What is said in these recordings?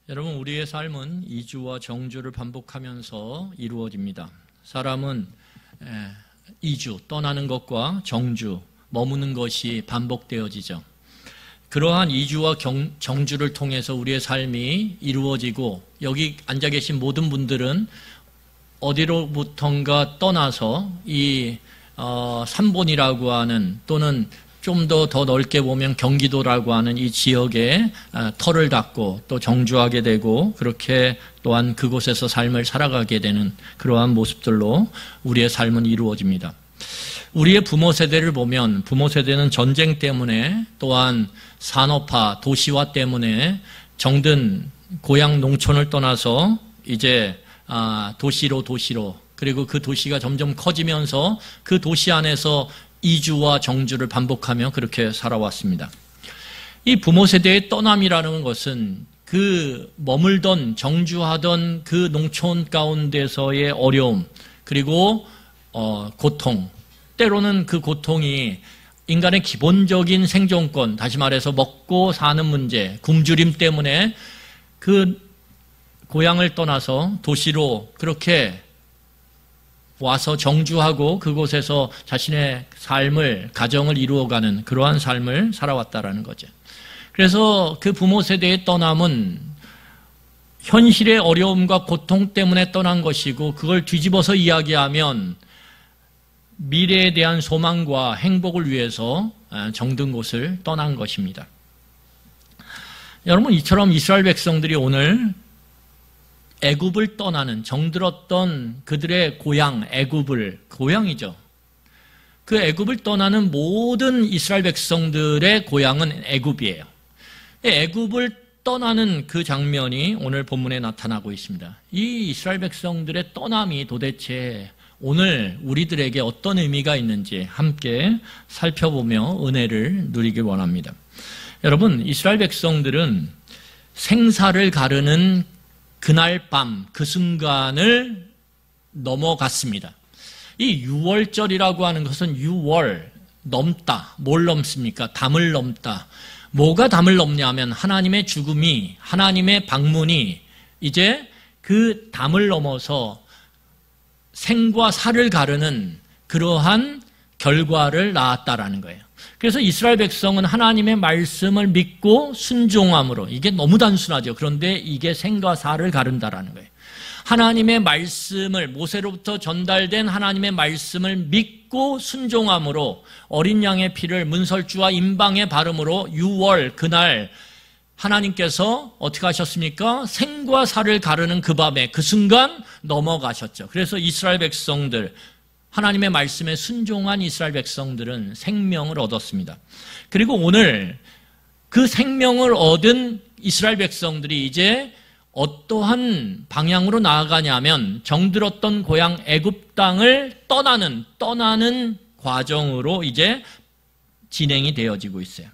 여러분, 우리의 삶은 이주와 정주를 반복하면서 이루어집니다. 사람은 이주, 떠나는 것과 정주, 머무는 것이 반복되어지죠. 그러한 이주와 정주를 통해서 우리의 삶이 이루어지고, 여기 앉아 계신 모든 분들은 어디로부턴가 떠나서 이 삼본이라고 하는, 또는 좀 더 넓게 보면 경기도라고 하는 이 지역에 터를 닦고 또 정주하게 되고, 그렇게 또한 그곳에서 삶을 살아가게 되는 그러한 모습들로 우리의 삶은 이루어집니다. 우리의 부모 세대를 보면, 부모 세대는 전쟁 때문에, 또한 산업화, 도시화 때문에 정든 고향 농촌을 떠나서 이제 도시로, 그리고 그 도시가 점점 커지면서 그 도시 안에서 이주와 정주를 반복하며 그렇게 살아왔습니다. 이 부모 세대의 떠남이라는 것은 그 머물던, 정주하던 그 농촌 가운데서의 어려움, 그리고 고통, 때로는 그 고통이 인간의 기본적인 생존권, 다시 말해서 먹고 사는 문제, 굶주림 때문에 그 고향을 떠나서 도시로 그렇게 와서 정주하고 그곳에서 자신의 삶을, 가정을 이루어가는 그러한 삶을 살아왔다라는 거죠. 그래서 그 부모 세대의 떠남은 현실의 어려움과 고통 때문에 떠난 것이고, 그걸 뒤집어서 이야기하면 미래에 대한 소망과 행복을 위해서 정든 곳을 떠난 것입니다. 여러분, 이처럼 이스라엘 백성들이 오늘 애굽을 떠나는, 정들었던 그들의 고향, 애굽을, 고향이죠. 그 애굽을 떠나는 모든 이스라엘 백성들의 고향은 애굽이에요. 애굽을 떠나는 그 장면이 오늘 본문에 나타나고 있습니다. 이 이스라엘 백성들의 떠남이 도대체 오늘 우리들에게 어떤 의미가 있는지 함께 살펴보며 은혜를 누리길 원합니다. 여러분, 이스라엘 백성들은 생사를 가르는 그날 밤, 그 순간을 넘어갔습니다. 이 유월절이라고 하는 것은 유월, 넘다. 뭘 넘습니까? 담을 넘다. 뭐가 담을 넘냐면 하나님의 죽음이, 하나님의 방문이 이제 그 담을 넘어서 생과 사를 가르는 그러한 결과를 낳았다라는 거예요. 그래서 이스라엘 백성은 하나님의 말씀을 믿고 순종함으로, 이게 너무 단순하죠. 그런데 이게 생과 사를 가른다라는 거예요. 하나님의 말씀을, 모세로부터 전달된 하나님의 말씀을 믿고 순종함으로 어린 양의 피를 문설주와 임방에 바름으로 유월 그날 하나님께서 어떻게 하셨습니까? 생과 사를 가르는 그 밤에, 그 순간 넘어가셨죠. 그래서 이스라엘 백성들, 하나님의 말씀에 순종한 이스라엘 백성들은 생명을 얻었습니다. 그리고 오늘 그 생명을 얻은 이스라엘 백성들이 이제 어떠한 방향으로 나아가냐면 정들었던 고향 애굽 땅을 떠나는 과정으로 이제 진행이 되어지고 있어요.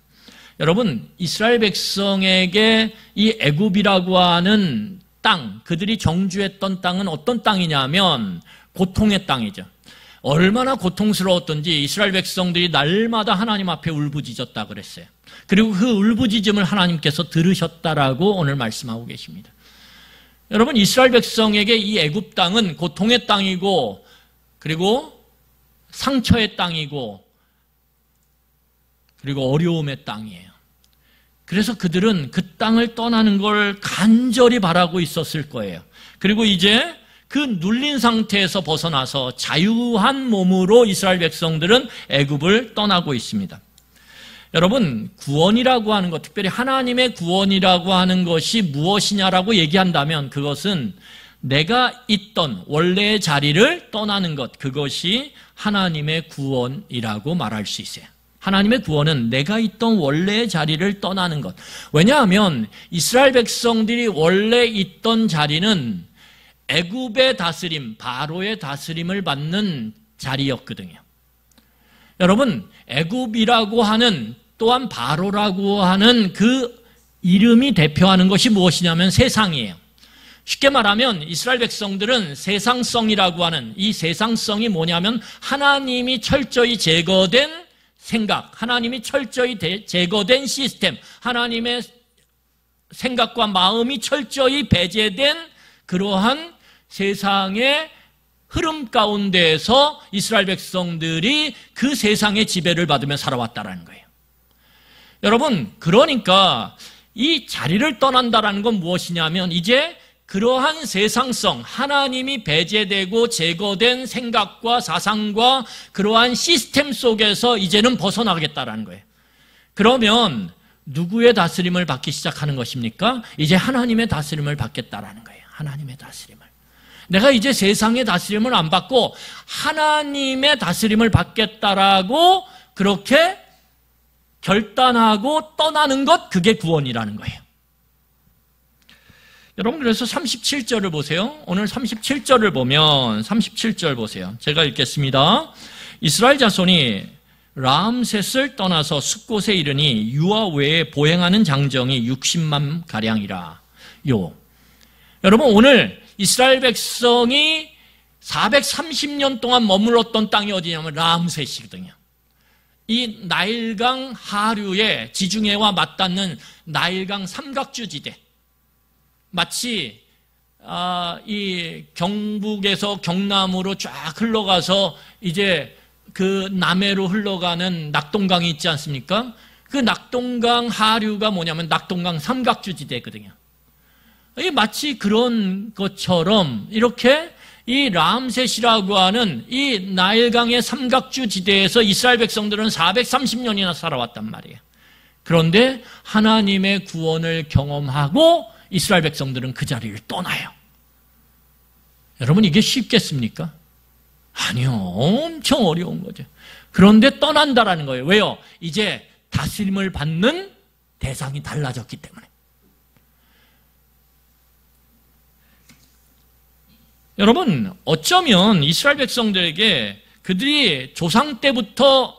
여러분, 이스라엘 백성에게 이 애굽이라고 하는 땅, 그들이 정주했던 땅은 어떤 땅이냐면 고통의 땅이죠. 얼마나 고통스러웠던지 이스라엘 백성들이 날마다 하나님 앞에 울부짖었다 그랬어요. 그리고 그 울부짖음을 하나님께서 들으셨다라고 오늘 말씀하고 계십니다. 여러분, 이스라엘 백성에게 이 애굽 땅은 고통의 땅이고, 그리고 상처의 땅이고, 그리고 어려움의 땅이에요. 그래서 그들은 그 땅을 떠나는 걸 간절히 바라고 있었을 거예요. 그리고 이제 그 눌린 상태에서 벗어나서 자유한 몸으로 이스라엘 백성들은 애굽을 떠나고 있습니다. 여러분, 구원이라고 하는 것, 특별히 하나님의 구원이라고 하는 것이 무엇이냐라고 얘기한다면 그것은 내가 있던 원래의 자리를 떠나는 것, 그것이 하나님의 구원이라고 말할 수 있어요. 하나님의 구원은 내가 있던 원래의 자리를 떠나는 것. 왜냐하면 이스라엘 백성들이 원래 있던 자리는 애굽의 다스림, 바로의 다스림을 받는 자리였거든요. 여러분, 애굽이라고 하는, 또한 바로라고 하는 그 이름이 대표하는 것이 무엇이냐면 세상이에요. 쉽게 말하면 이스라엘 백성들은 세상성이라고 하는, 이 세상성이 뭐냐면 하나님이 철저히 제거된 생각, 하나님이 철저히 제거된 시스템, 하나님의 생각과 마음이 철저히 배제된 그러한 세상의 흐름 가운데에서 이스라엘 백성들이 그 세상의 지배를 받으며 살아왔다는 거예요. 여러분, 그러니까 이 자리를 떠난다는 건 무엇이냐면 이제 그러한 세상성, 하나님이 배제되고 제거된 생각과 사상과 그러한 시스템 속에서 이제는 벗어나겠다라는 거예요. 그러면 누구의 다스림을 받기 시작하는 것입니까? 이제 하나님의 다스림을 받겠다라는 거예요. 하나님의 다스림을. 내가 이제 세상의 다스림을 안 받고 하나님의 다스림을 받겠다라고 그렇게 결단하고 떠나는 것, 그게 구원이라는 거예요. 여러분, 그래서 37절을 보세요. 오늘 37절을 보면 37절 보세요. 제가 읽겠습니다. 이스라엘 자손이 람셋을 떠나서 숫곳에 이르니 유아 외에 보행하는 장정이 60만 가량이라. 여러분, 오늘 이스라엘 백성이 430년 동안 머물렀던 땅이 어디냐면 람셋이거든요. 이 나일강 하류의 지중해와 맞닿는 나일강 삼각주지대, 마치 이 경북에서 경남으로 쫙 흘러가서 이제 그 남해로 흘러가는 낙동강이 있지 않습니까? 그 낙동강 하류가 뭐냐면 낙동강 삼각주지대거든요. 마치 그런 것처럼 이렇게 이 람셋이라고 하는 이 나일강의 삼각주지대에서 이스라엘 백성들은 430년이나 살아왔단 말이에요. 그런데 하나님의 구원을 경험하고 이스라엘 백성들은 그 자리를 떠나요. 여러분, 이게 쉽겠습니까? 아니요. 엄청 어려운 거죠. 그런데 떠난다라는 거예요. 왜요? 이제 다스림을 받는 대상이 달라졌기 때문에. 여러분, 어쩌면 이스라엘 백성들에게 그들이 조상 때부터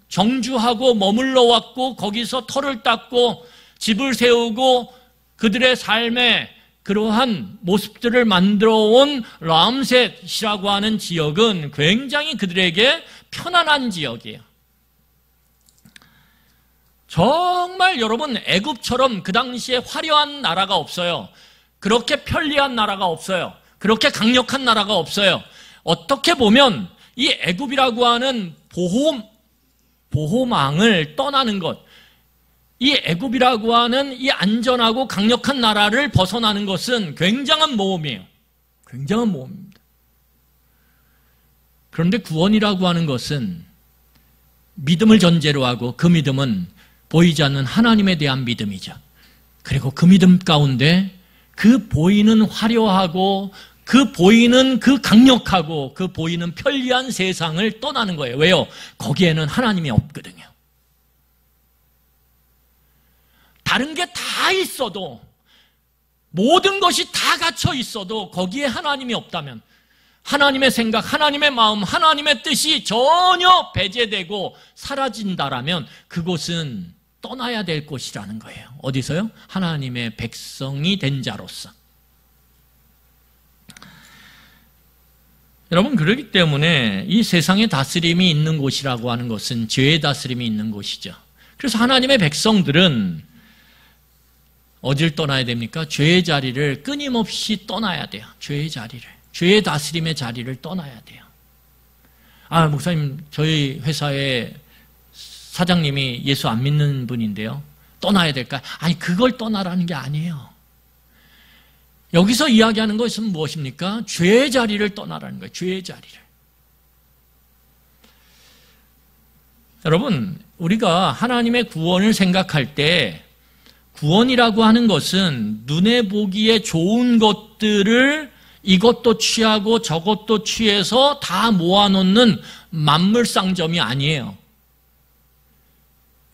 정주하고 머물러 왔고 거기서 터를 닦고 집을 세우고 그들의 삶의 그러한 모습들을 만들어 온 람셋이라고 하는 지역은 굉장히 그들에게 편안한 지역이에요. 정말 여러분, 애굽처럼 그 당시에 화려한 나라가 없어요. 그렇게 편리한 나라가 없어요. 그렇게 강력한 나라가 없어요. 어떻게 보면 이 애굽이라고 하는 보호망을 떠나는 것, 이 애굽이라고 하는 이 안전하고 강력한 나라를 벗어나는 것은 굉장한 모험이에요. 굉장한 모험입니다. 그런데 구원이라고 하는 것은 믿음을 전제로 하고 그 믿음은 보이지 않는 하나님에 대한 믿음이죠. 그리고 그 믿음 가운데 그 보이는 화려하고 그 보이는 그 강력하고 그 보이는 편리한 세상을 떠나는 거예요. 왜요? 거기에는 하나님이 없거든요. 다른 게 다 있어도, 모든 것이 다 갇혀 있어도 거기에 하나님이 없다면, 하나님의 생각, 하나님의 마음, 하나님의 뜻이 전혀 배제되고 사라진다라면 그곳은 떠나야 될 곳이라는 거예요. 어디서요? 하나님의 백성이 된 자로서. 여러분, 그렇기 때문에 이 세상의 다스림이 있는 곳이라고 하는 것은 죄의 다스림이 있는 곳이죠. 그래서 하나님의 백성들은 어딜 떠나야 됩니까? 죄의 자리를 끊임없이 떠나야 돼요. 죄의 자리를. 죄의 다스림의 자리를 떠나야 돼요. 목사님, 저희 회사에 사장님이 예수 안 믿는 분인데요. 떠나야 될까요? 아니, 그걸 떠나라는 게 아니에요. 여기서 이야기하는 것은 무엇입니까? 죄의 자리를 떠나라는 거예요. 죄의 자리를. 여러분, 우리가 하나님의 구원을 생각할 때 구원이라고 하는 것은 눈에 보기에 좋은 것들을 이것도 취하고 저것도 취해서 다 모아놓는 만물상점이 아니에요.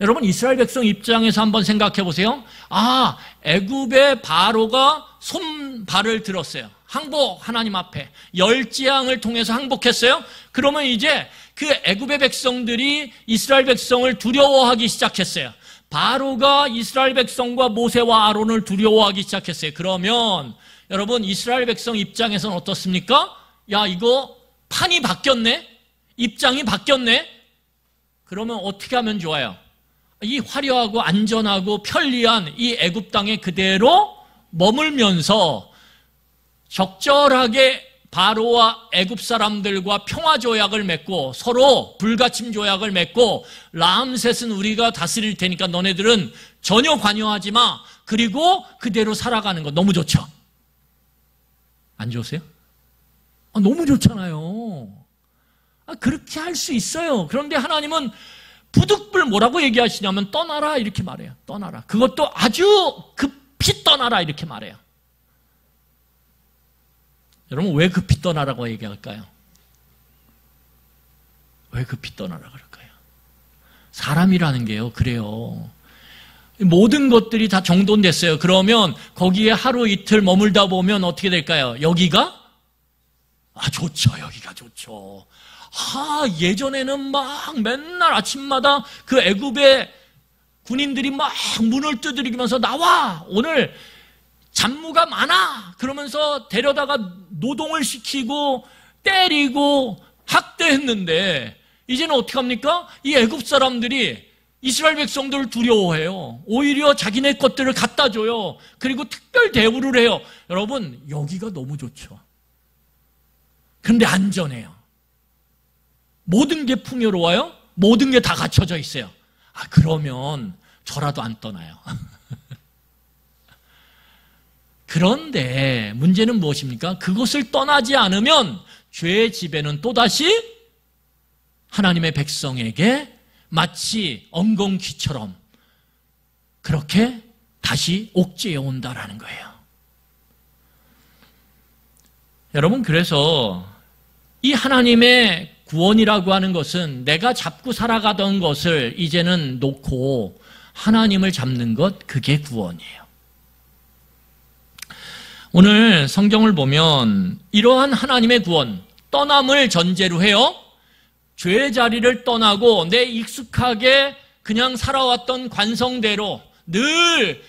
여러분, 이스라엘 백성 입장에서 한번 생각해 보세요. 애굽의 바로가 손발을 들었어요. 항복, 하나님 앞에. 열재앙을 통해서 항복했어요. 그러면 이제 그 애굽의 백성들이 이스라엘 백성을 두려워하기 시작했어요. 바로가 이스라엘 백성과 모세와 아론을 두려워하기 시작했어요. 그러면 여러분, 이스라엘 백성 입장에서는 어떻습니까? 야, 이거 판이 바뀌었네? 입장이 바뀌었네? 그러면 어떻게 하면 좋아요? 이 화려하고 안전하고 편리한 이 애굽 땅에 그대로 머물면서 적절하게 바로와 애굽 사람들과 평화 조약을 맺고 서로 불가침 조약을 맺고 람셋은 우리가 다스릴 테니까 너네들은 전혀 관여하지 마. 그리고 그대로 살아가는 거 너무 좋죠? 안 좋으세요? 너무 좋잖아요. 그렇게 할 수 있어요. 그런데 하나님은 부득불 뭐라고 얘기하시냐면 떠나라 이렇게 말해요. 떠나라. 그것도 아주 급히 떠나라 이렇게 말해요. 여러분 왜 급히 떠나라고 얘기할까요? 왜 급히 떠나라 그럴까요? 사람이라는 게요. 그래요. 모든 것들이 다 정돈됐어요. 그러면 거기에 하루 이틀 머물다 보면 어떻게 될까요? 여기가? 좋죠. 여기가 좋죠. 예전에는 막 맨날 아침마다 그 애굽의 군인들이 막 문을 두드리면서 나와! 오늘 잡무가 많아! 그러면서 데려다가 노동을 시키고 때리고 학대했는데 이제는 어떻게 합니까? 이 애굽 사람들이 이스라엘 백성들을 두려워해요. 오히려 자기네 것들을 갖다 줘요. 그리고 특별 대우를 해요. 여러분 여기가 너무 좋죠. 그런데 안전해요. 모든 게 풍요로워요. 모든 게 다 갖춰져 있어요. 그러면 저라도 안 떠나요. 그런데 문제는 무엇입니까? 그것을 떠나지 않으면 죄의 지배는 또다시 하나님의 백성에게 마치 엉겅퀴처럼 그렇게 다시 옥죄어 온다라는 거예요. 여러분 그래서 이 하나님의 구원이라고 하는 것은 내가 잡고 살아가던 것을 이제는 놓고 하나님을 잡는 것, 그게 구원이에요. 오늘 성경을 보면 이러한 하나님의 구원, 떠남을 전제로 해요. 죄의 자리를 떠나고 내 익숙하게 그냥 살아왔던 관성대로 늘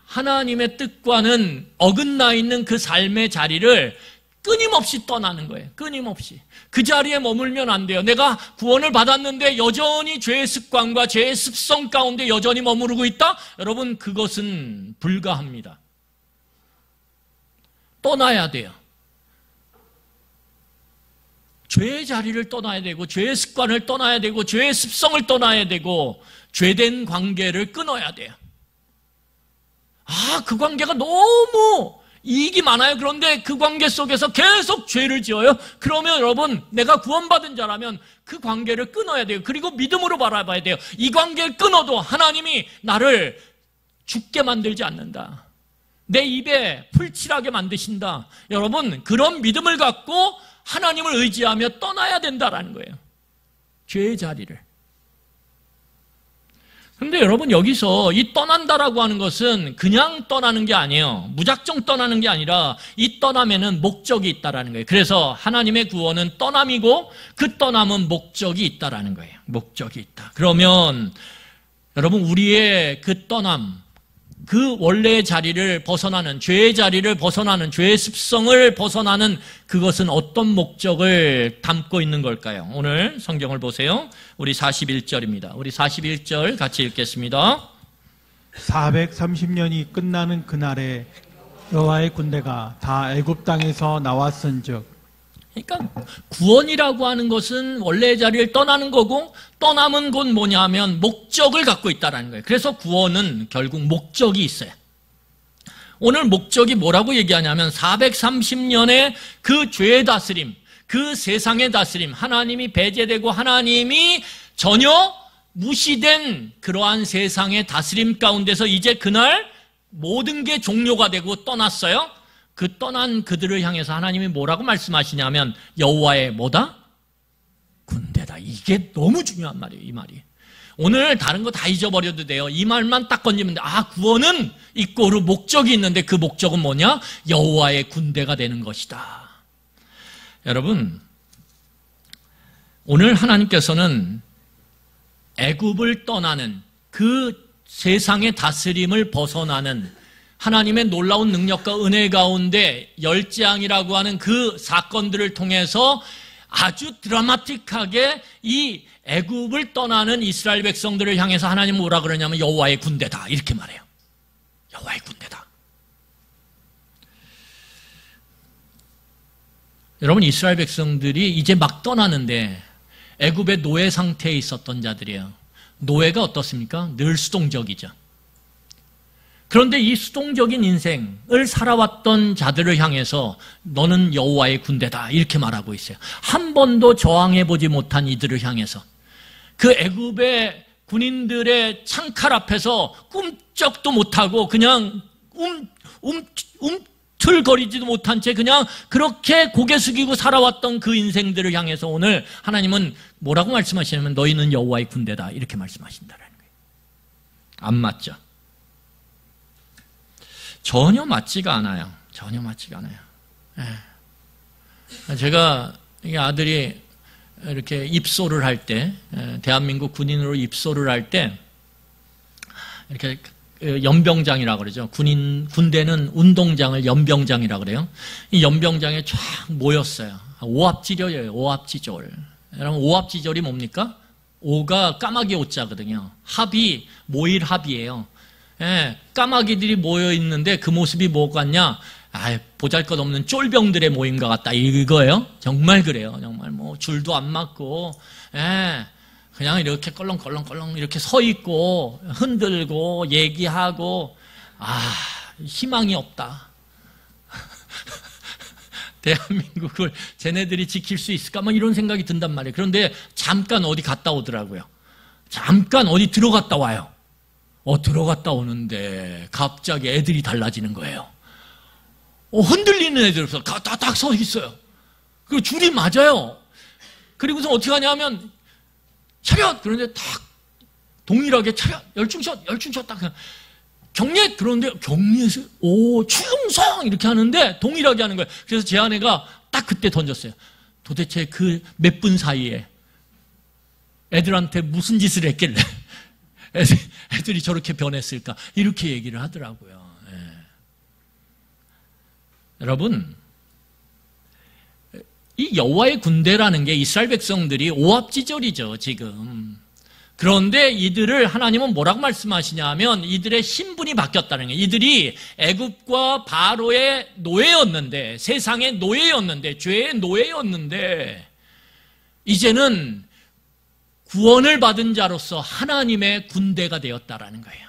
하나님의 뜻과는 어긋나 있는 그 삶의 자리를 끊임없이 떠나는 거예요. 끊임없이. 그 자리에 머물면 안 돼요. 내가 구원을 받았는데 여전히 죄의 습관과 죄의 습성 가운데 여전히 머무르고 있다? 여러분 그것은 불가합니다. 떠나야 돼요. 죄의 자리를 떠나야 되고 죄의 습관을 떠나야 되고 죄의 습성을 떠나야 되고 죄된 관계를 끊어야 돼요. 그 관계가 너무 이익이 많아요. 그런데 그 관계 속에서 계속 죄를 지어요. 그러면 여러분 내가 구원받은 자라면 그 관계를 끊어야 돼요. 그리고 믿음으로 바라봐야 돼요. 이 관계를 끊어도 하나님이 나를 죽게 만들지 않는다. 내 입에 풀칠하게 만드신다. 여러분 그런 믿음을 갖고 하나님을 의지하며 떠나야 된다라는 거예요. 죄의 자리를. 그런데 여러분 여기서 이 떠난다라고 하는 것은 그냥 떠나는 게 아니에요. 무작정 떠나는 게 아니라 이 떠남에는 목적이 있다라는 거예요. 그래서 하나님의 구원은 떠남이고 그 떠남은 목적이 있다라는 거예요. 목적이 있다. 그러면 여러분 우리의 그 떠남, 그 원래의 자리를 벗어나는, 죄의 자리를 벗어나는, 죄의 습성을 벗어나는 그것은 어떤 목적을 담고 있는 걸까요? 오늘 성경을 보세요. 우리 41절입니다. 우리 41절 같이 읽겠습니다. 430년이 끝나는 그날에 여호와의 군대가 다 애굽 땅에서 나왔은즉. 그러니까 구원이라고 하는 것은 원래의 자리를 떠나는 거고 떠남은 곧 뭐냐면 목적을 갖고 있다는 거예요. 그래서 구원은 결국 목적이 있어요. 오늘 목적이 뭐라고 얘기하냐면 430년의 그 죄의 다스림, 그 세상의 다스림, 하나님이 배제되고 하나님이 전혀 무시된 그러한 세상의 다스림 가운데서 이제 그날 모든 게 종료가 되고 떠났어요. 그 떠난 그들을 향해서 하나님이 뭐라고 말씀하시냐면 여호와의 뭐다? 군대다. 이게 너무 중요한 말이에요. 이 말이. 오늘 다른 거 다 잊어버려도 돼요. 이 말만 딱 건지면 돼. 구원은 있고 그 목적이 있는데 그 목적은 뭐냐? 여호와의 군대가 되는 것이다. 여러분 오늘 하나님께서는 애굽을 떠나는 그 세상의 다스림을 벗어나는 하나님의 놀라운 능력과 은혜 가운데 열재앙이라고 하는 그 사건들을 통해서 아주 드라마틱하게 이 애굽을 떠나는 이스라엘 백성들을 향해서 하나님은 뭐라 그러냐면 여호와의 군대다 이렇게 말해요. 여호와의 군대다. 여러분, 이스라엘 백성들이 이제 막 떠나는데 애굽의 노예 상태에 있었던 자들이에요. 노예가 어떻습니까? 늘 수동적이죠. 그런데 이 수동적인 인생을 살아왔던 자들을 향해서 너는 여호와의 군대다 이렇게 말하고 있어요. 한 번도 저항해보지 못한 이들을 향해서 그 애굽의 군인들의 창칼 앞에서 꿈쩍도 못하고 그냥 움틀거리지도 못한 채 그냥 그렇게 고개 숙이고 살아왔던 그 인생들을 향해서 오늘 하나님은 뭐라고 말씀하시냐면 너희는 여호와의 군대다 이렇게 말씀하신다는 거예요. 안 맞죠? 전혀 맞지가 않아요. 전혀 맞지가 않아요. 제가 아들이 이렇게 입소를 할 때, 대한민국 군인으로 입소를 할 때, 이렇게 연병장이라고 그러죠. 군대는 운동장을 연병장이라고 그래요. 이 연병장에 쫙 모였어요. 오합지졸이에요. 오합지졸. 여러분, 오합지졸이 뭡니까? 오가 까마귀 오자거든요. 합이 모일 합이에요. 까마귀들이 모여 있는데 그 모습이 뭐 같냐? 보잘것없는 쫄병들의 모임과 같다 이거예요. 정말 그래요. 정말 뭐 줄도 안 맞고, 그냥 이렇게 껄렁껄렁껄렁 이렇게 서 있고 흔들고 얘기하고 희망이 없다. 대한민국을 쟤네들이 지킬 수 있을까? 막 이런 생각이 든단 말이에요. 그런데 잠깐 어디 갔다 오더라고요. 잠깐 어디 들어갔다 와요. 들어갔다 오는데 갑자기 애들이 달라지는 거예요. 흔들리는 애들에서 딱 서 있어요. 그리고 줄이 맞아요. 그리고서 어떻게 하냐면 차렷! 그런데 딱 동일하게 차렷! 열중샷 딱 경례! 그런데 경례에서 충성! 이렇게 하는데 동일하게 하는 거예요. 그래서 제 아내가 딱 그때 던졌어요. 도대체 그 몇 분 사이에 애들한테 무슨 짓을 했길래 애들이 저렇게 변했을까? 이렇게 얘기를 하더라고요. 여러분, 이 여호와의 군대라는 게 이스라엘 백성들이 오합지졸이죠, 지금. 그런데 이들을 하나님은 뭐라고 말씀하시냐면 이들의 신분이 바뀌었다는 거예요. 이들이 애굽과 바로의 노예였는데, 세상의 노예였는데, 죄의 노예였는데 이제는 구원을 받은 자로서 하나님의 군대가 되었다라는 거예요.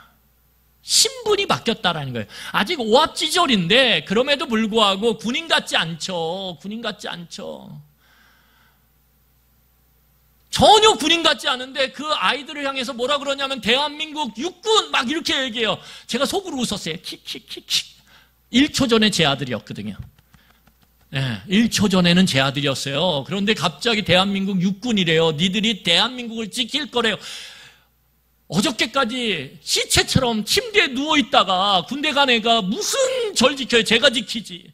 신분이 바뀌었다라는 거예요. 아직 오합지졸인데 그럼에도 불구하고 군인 같지 않죠. 군인 같지 않죠. 전혀 군인 같지 않은데 그 아이들을 향해서 뭐라 그러냐면 대한민국 육군 막 이렇게 얘기해요. 제가 속으로 웃었어요. 킥킥킥킥. 1초 전에 제 아들이었거든요. 1초 전에는 제 아들이었어요. 그런데 갑자기 대한민국 육군이래요. 니들이 대한민국을 지킬 거래요. 어저께까지 시체처럼 침대에 누워있다가 군대 간 애가 무슨 절 지켜요? 제가 지키지.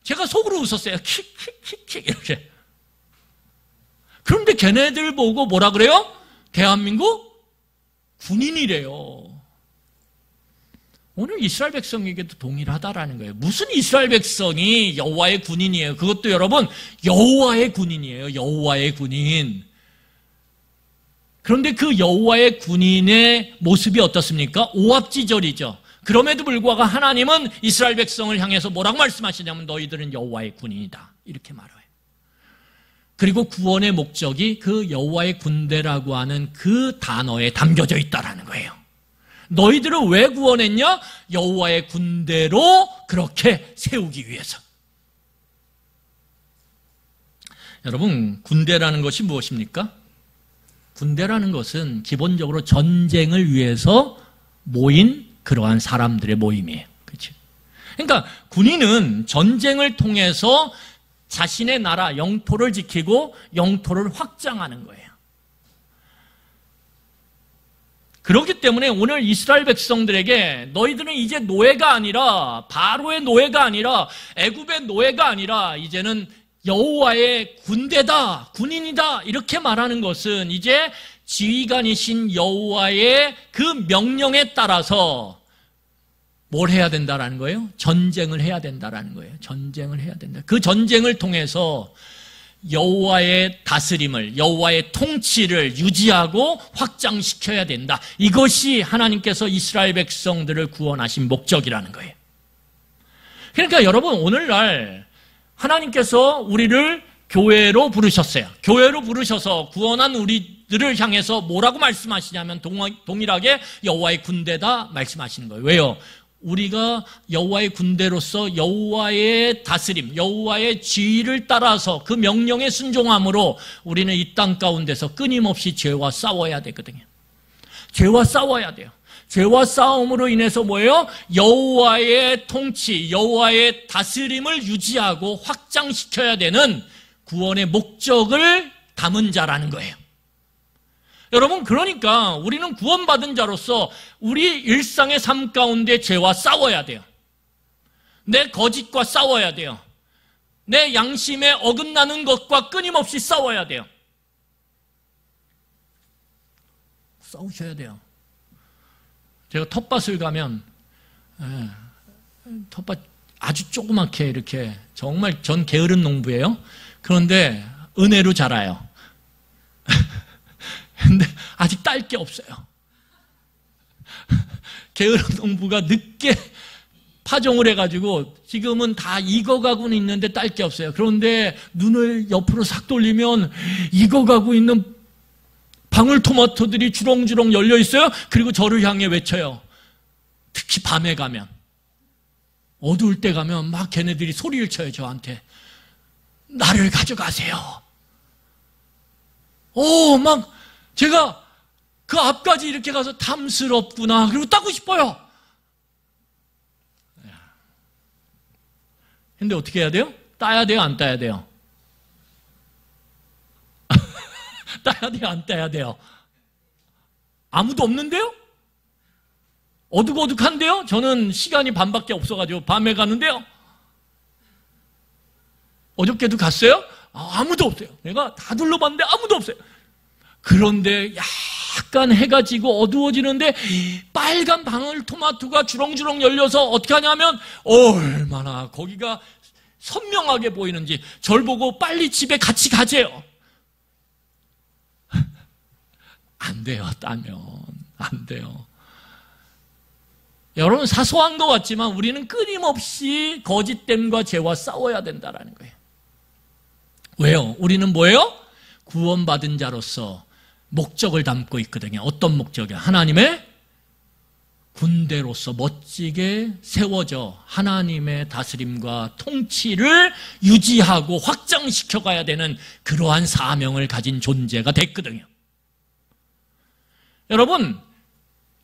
제가 속으로 웃었어요. 킥킥킥킥 이렇게. 그런데 걔네들 보고 뭐라 그래요? 대한민국 군인이래요. 오늘 이스라엘 백성에게도 동일하다라는 거예요. 무슨 이스라엘 백성이 여호와의 군인이에요. 그것도 여러분 여호와의 군인이에요. 여호와의 군인. 그런데 그 여호와의 군인의 모습이 어떻습니까? 오합지졸이죠. 그럼에도 불구하고 하나님은 이스라엘 백성을 향해서 뭐라고 말씀하시냐면 너희들은 여호와의 군인이다. 이렇게 말해요. 그리고 구원의 목적이 그 여호와의 군대라고 하는 그 단어에 담겨져 있다라는 거예요. 너희들을 왜 구원했냐? 여호와의 군대로 그렇게 세우기 위해서. 여러분, 군대라는 것이 무엇입니까? 군대라는 것은 기본적으로 전쟁을 위해서 모인 그러한 사람들의 모임이에요. 그렇죠? 그러니까 군인은 전쟁을 통해서 자신의 나라, 영토를 지키고 영토를 확장하는 거예요. 그렇기 때문에 오늘 이스라엘 백성들에게 너희들은 이제 노예가 아니라 바로의 노예가 아니라 애굽의 노예가 아니라 이제는 여호와의 군대다, 군인이다 이렇게 말하는 것은 이제 지휘관이신 여호와의 그 명령에 따라서 뭘 해야 된다라는 거예요? 전쟁을 해야 된다라는 거예요. 전쟁을 해야 된다. 그 전쟁을 통해서 여호와의 다스림을, 여호와의 통치를 유지하고 확장시켜야 된다. 이것이 하나님께서 이스라엘 백성들을 구원하신 목적이라는 거예요. 그러니까 여러분, 오늘날 하나님께서 우리를 교회로 부르셨어요. 교회로 부르셔서 구원한 우리들을 향해서 뭐라고 말씀하시냐면 동일하게 여호와의 군대다 말씀하시는 거예요. 왜요? 우리가 여호와의 군대로서 여호와의 다스림, 여호와의 지위를 따라서 그 명령에 순종함으로 우리는 이 땅 가운데서 끊임없이 죄와 싸워야 되거든요. 죄와 싸워야 돼요. 죄와 싸움으로 인해서 뭐예요? 여호와의 통치, 여호와의 다스림을 유지하고 확장시켜야 되는 구원의 목적을 담은 자라는 거예요. 여러분, 그러니까 우리는 구원받은 자로서 우리 일상의 삶 가운데 죄와 싸워야 돼요. 내 거짓과 싸워야 돼요. 내 양심에 어긋나는 것과 끊임없이 싸워야 돼요. 싸우셔야 돼요. 제가 텃밭을 가면 텃밭 아주 조그맣게 이렇게, 정말 전 게으른 농부예요. 그런데 은혜로 자라요. 근데 아직 딸 게 없어요. 게으른 농부가 늦게 파종을 해가지고 지금은 다 익어가고는 있는데 딸 게 없어요. 그런데 눈을 옆으로 싹 돌리면 익어가고 있는 방울토마토들이 주렁주렁 열려 있어요. 그리고 저를 향해 외쳐요. 특히 밤에 가면, 어두울 때 가면 막 걔네들이 소리를 쳐요. 저한테. 나를 가져가세요. 막 제가 그 앞까지 이렇게 가서 탐스럽구나, 그리고 따고 싶어요. 근데 어떻게 해야 돼요? 따야 돼요? 안 따야 돼요? 따야 돼요? 안 따야 돼요? 아무도 없는데요? 어둑어둑한데요? 저는 시간이 반밖에 없어가지고 밤에 가는데요? 어저께도 갔어요? 아무도 없어요. 내가 다 둘러봤는데 아무도 없어요. 그런데 약간 해가 지고 어두워지는데 빨간 방울토마토가 주렁주렁 열려서 어떻게 하냐면 얼마나 거기가 선명하게 보이는지 절 보고 빨리 집에 같이 가재요. 안 돼요. 따면 안 돼요. 여러분, 사소한 것 같지만 우리는 끊임없이 거짓됨과 죄와 싸워야 된다는 거예요. 왜요? 우리는 뭐예요? 구원받은 자로서 목적을 담고 있거든요. 어떤 목적이야? 하나님의 군대로서 멋지게 세워져 하나님의 다스림과 통치를 유지하고 확장시켜 가야 되는 그러한 사명을 가진 존재가 됐거든요. 여러분,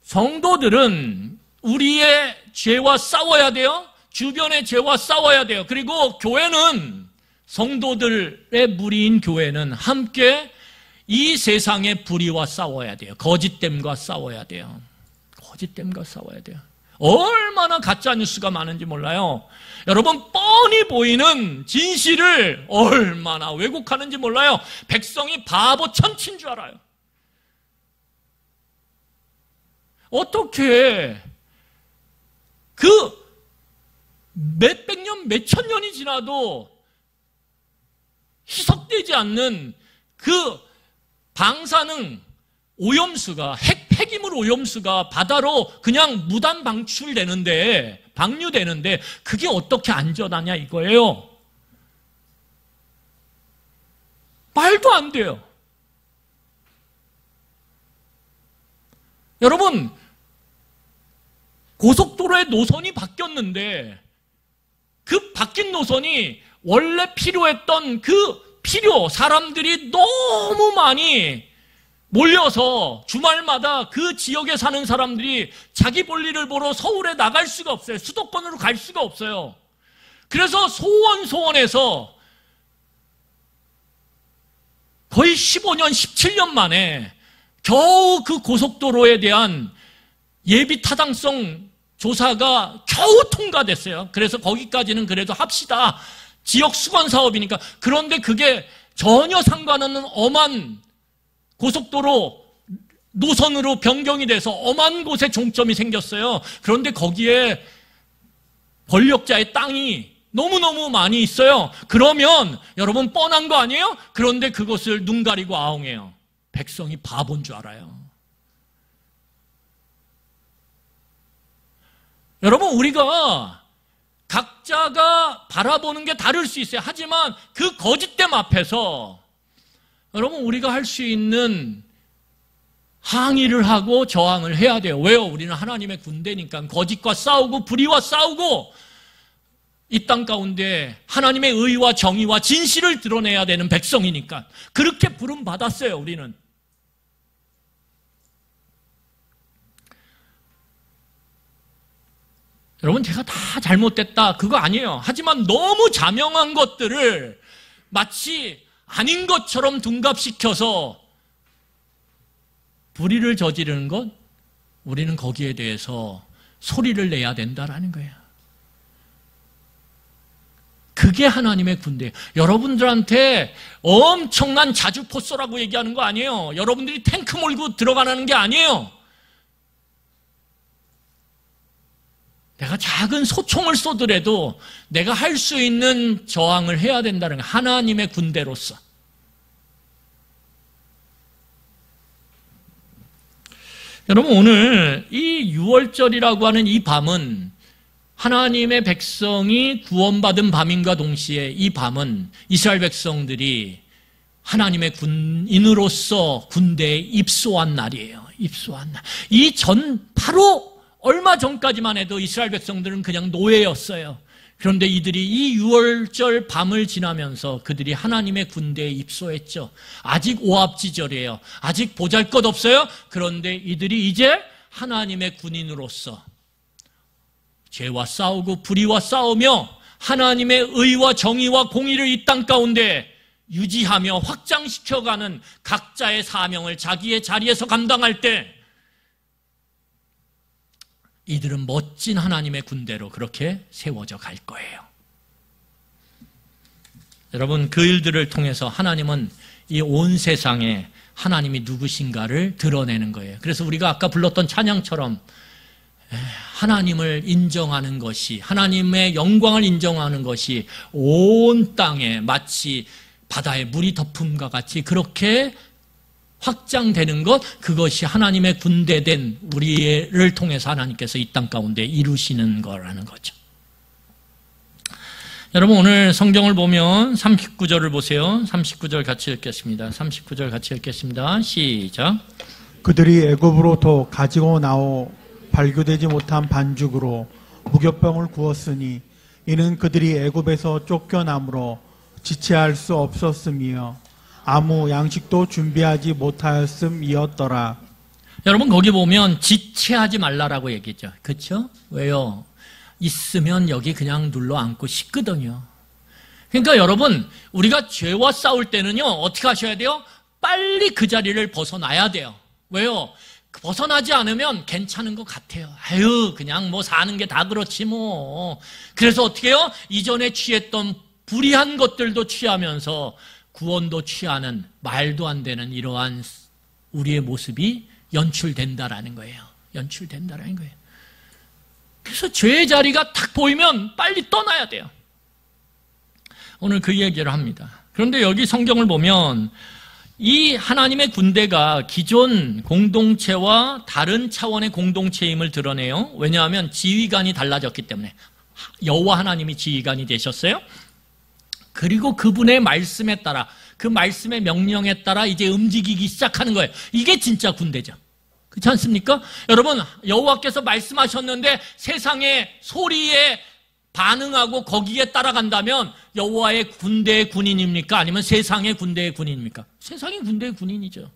성도들은 우리의 죄와 싸워야 돼요. 주변의 죄와 싸워야 돼요. 그리고 교회는, 성도들의 무리인 교회는 함께 이 세상의 불의와 싸워야 돼요. 거짓됨과 싸워야 돼요. 거짓됨과 싸워야 돼요. 얼마나 가짜뉴스가 많은지 몰라요. 여러분, 뻔히 보이는 진실을 얼마나 왜곡하는지 몰라요. 백성이 바보 천치인 줄 알아요. 어떻게 그 몇백 년, 몇천 년이 지나도 희석되지 않는 그 방사능 오염수가, 폐기물 오염수가 바다로 그냥 무단 방출되는데, 방류되는데 그게 어떻게 안전하냐 이거예요. 말도 안 돼요. 여러분, 고속도로의 노선이 바뀌었는데 그 바뀐 노선이 원래 필요했던 그 사람들이 너무 많이 몰려서 주말마다 그 지역에 사는 사람들이 자기 볼일을 보러 서울에 나갈 수가 없어요. 수도권으로 갈 수가 없어요. 그래서 소원에서 거의 15년, 17년 만에 겨우 그 고속도로에 대한 예비 타당성 조사가 겨우 통과됐어요. 그래서 거기까지는 그래도 합시다. 지역 수건 사업이니까. 그런데 그게 전혀 상관없는 엄한 고속도로 노선으로 변경이 돼서 엄한 곳에 종점이 생겼어요. 그런데 거기에 권력자의 땅이 너무너무 많이 있어요. 그러면 여러분 뻔한 거 아니에요? 그런데 그것을 눈 가리고 아웅해요. 백성이 바본 줄 알아요. 여러분, 우리가 각자가 바라보는 게 다를 수 있어요. 하지만 그 거짓됨 앞에서 여러분, 우리가 할 수 있는 항의를 하고 저항을 해야 돼요. 왜요? 우리는 하나님의 군대니까 거짓과 싸우고 불의와 싸우고 이 땅 가운데 하나님의 의와 정의와 진실을 드러내야 되는 백성이니까 그렇게 부름 받았어요. 우리는. 여러분, 제가 다 잘못됐다 그거 아니에요. 하지만 너무 자명한 것들을 마치 아닌 것처럼 둔갑시켜서 불의를 저지르는 것, 우리는 거기에 대해서 소리를 내야 된다라는 거예요. 그게 하나님의 군대예요. 여러분들한테 엄청난 자주포쏘라고 얘기하는 거 아니에요. 여러분들이 탱크 몰고 들어가는 게 아니에요. 내가 작은 소총을 쏘더라도 내가 할 수 있는 저항을 해야 된다는 거예요. 하나님의 군대로서. 여러분, 오늘 이 6월절이라고 하는 이 밤은 하나님의 백성이 구원받은 밤인과 동시에 이 밤은 이스라엘 백성들이 하나님의 군인으로서 군대에 입소한 날이에요. 입소한 날. 바로 얼마 전까지만 해도 이스라엘 백성들은 그냥 노예였어요. 그런데 이들이 이 6월절 밤을 지나면서 그들이 하나님의 군대에 입소했죠. 아직 오합지졸이에요. 아직 보잘것없어요. 그런데 이들이 이제 하나님의 군인으로서 죄와 싸우고 불의와 싸우며 하나님의 의와 정의와 공의를 이 땅 가운데 유지하며 확장시켜가는 각자의 사명을 자기의 자리에서 감당할 때 이들은 멋진 하나님의 군대로 그렇게 세워져 갈 거예요. 여러분, 그 일들을 통해서 하나님은 이 온 세상에 하나님이 누구신가를 드러내는 거예요. 그래서 우리가 아까 불렀던 찬양처럼 하나님을 인정하는 것이, 하나님의 영광을 인정하는 것이 온 땅에 마치 바다에 물이 덮음과 같이 그렇게 확장되는 것, 그것이 하나님의 군대된 우리를 통해서 하나님께서 이 땅 가운데 이루시는 거라는 거죠. 여러분, 오늘 성경을 보면 39절을 보세요. 39절 같이 읽겠습니다. 39절 같이 읽겠습니다. 시작. 그들이 애굽으로부터 가지고 나오 발교되지 못한 반죽으로 무교병을 구웠으니 이는 그들이 애굽에서 쫓겨남으로 지체할 수 없었음이요 아무 양식도 준비하지 못하였음이었더라. 여러분, 거기 보면 지체하지 말라라고 얘기했죠. 그렇죠? 왜요? 있으면 여기 그냥 눌러 앉고 싶거든요. 그러니까 여러분, 우리가 죄와 싸울 때는요, 어떻게 하셔야 돼요? 빨리 그 자리를 벗어나야 돼요. 왜요? 벗어나지 않으면 괜찮은 것 같아요. 아유, 그냥 뭐 사는 게 다 그렇지 뭐. 그래서 어떻게 해요? 이전에 취했던 불의한 것들도 취하면서 구원도 취하는 말도 안 되는 이러한 우리의 모습이 연출된다라는 거예요. 연출된다라는 거예요. 그래서 죄의 자리가 탁 보이면 빨리 떠나야 돼요. 오늘 그 얘기를 합니다. 그런데 여기 성경을 보면 이 하나님의 군대가 기존 공동체와 다른 차원의 공동체임을 드러내요. 왜냐하면 지휘관이 달라졌기 때문에. 여호와 하나님이 지휘관이 되셨어요. 그리고 그분의 말씀에 따라, 그 말씀의 명령에 따라 이제 움직이기 시작하는 거예요. 이게 진짜 군대죠. 그렇지 않습니까? 여러분, 여호와께서 말씀하셨는데 세상의 소리에 반응하고 거기에 따라간다면 여호와의 군대의 군인입니까? 아니면 세상의 군대의 군인입니까? 세상의 군대의 군인이죠.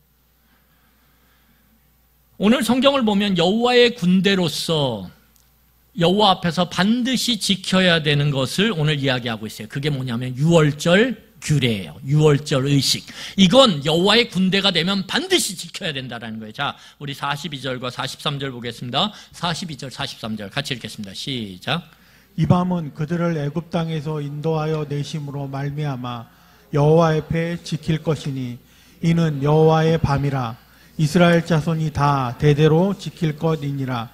오늘 성경을 보면 여호와의 군대로서 여호와 앞에서 반드시 지켜야 되는 것을 오늘 이야기하고 있어요. 그게 뭐냐면 6월절 규례예요. 6월절 의식. 이건 여호와의 군대가 되면 반드시 지켜야 된다는 거예요. 자, 우리 42절과 43절 보겠습니다. 42절, 43절 같이 읽겠습니다. 시작. 이 밤은 그들을 애굽 땅에서 인도하여 내심으로 말미암아 여호와 앞에 지킬 것이니 이는 여호와의 밤이라 이스라엘 자손이 다 대대로 지킬 것이니라.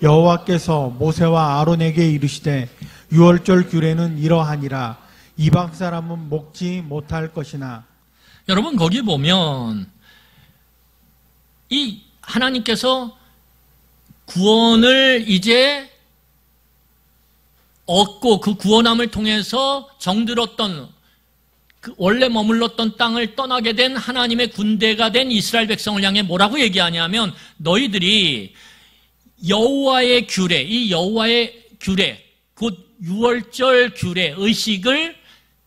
여호와께서 모세와 아론에게 이르시되 유월절 규례는 이러하니라. 이방 사람은 먹지 못할 것이나. 여러분 거기 보면 이 하나님께서 구원을 이제 얻고 그 구원함을 통해서 정들었던 그 원래 머물렀던 땅을 떠나게 된 하나님의 군대가 된 이스라엘 백성을 향해 뭐라고 얘기하냐면 너희들이 여호와의 규례, 이 여호와의 규례, 곧 유월절 규례, 의식을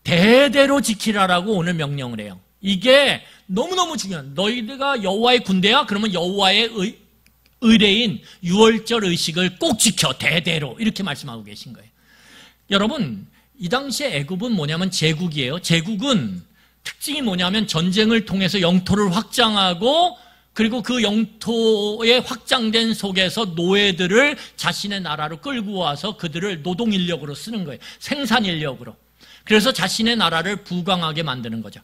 대대로 지키라라고 오늘 명령을 해요. 이게 너무너무 중요한, 너희들가 여호와의 군대야? 그러면 여호와의 의례인 유월절 의식을 꼭 지켜, 대대로. 이렇게 말씀하고 계신 거예요. 여러분, 이 당시에 애굽은 뭐냐면 제국이에요. 제국은 특징이 뭐냐면 전쟁을 통해서 영토를 확장하고 그리고 그 영토에 확장된 속에서 노예들을 자신의 나라로 끌고 와서 그들을 노동인력으로 쓰는 거예요. 생산인력으로. 그래서 자신의 나라를 부강하게 만드는 거죠.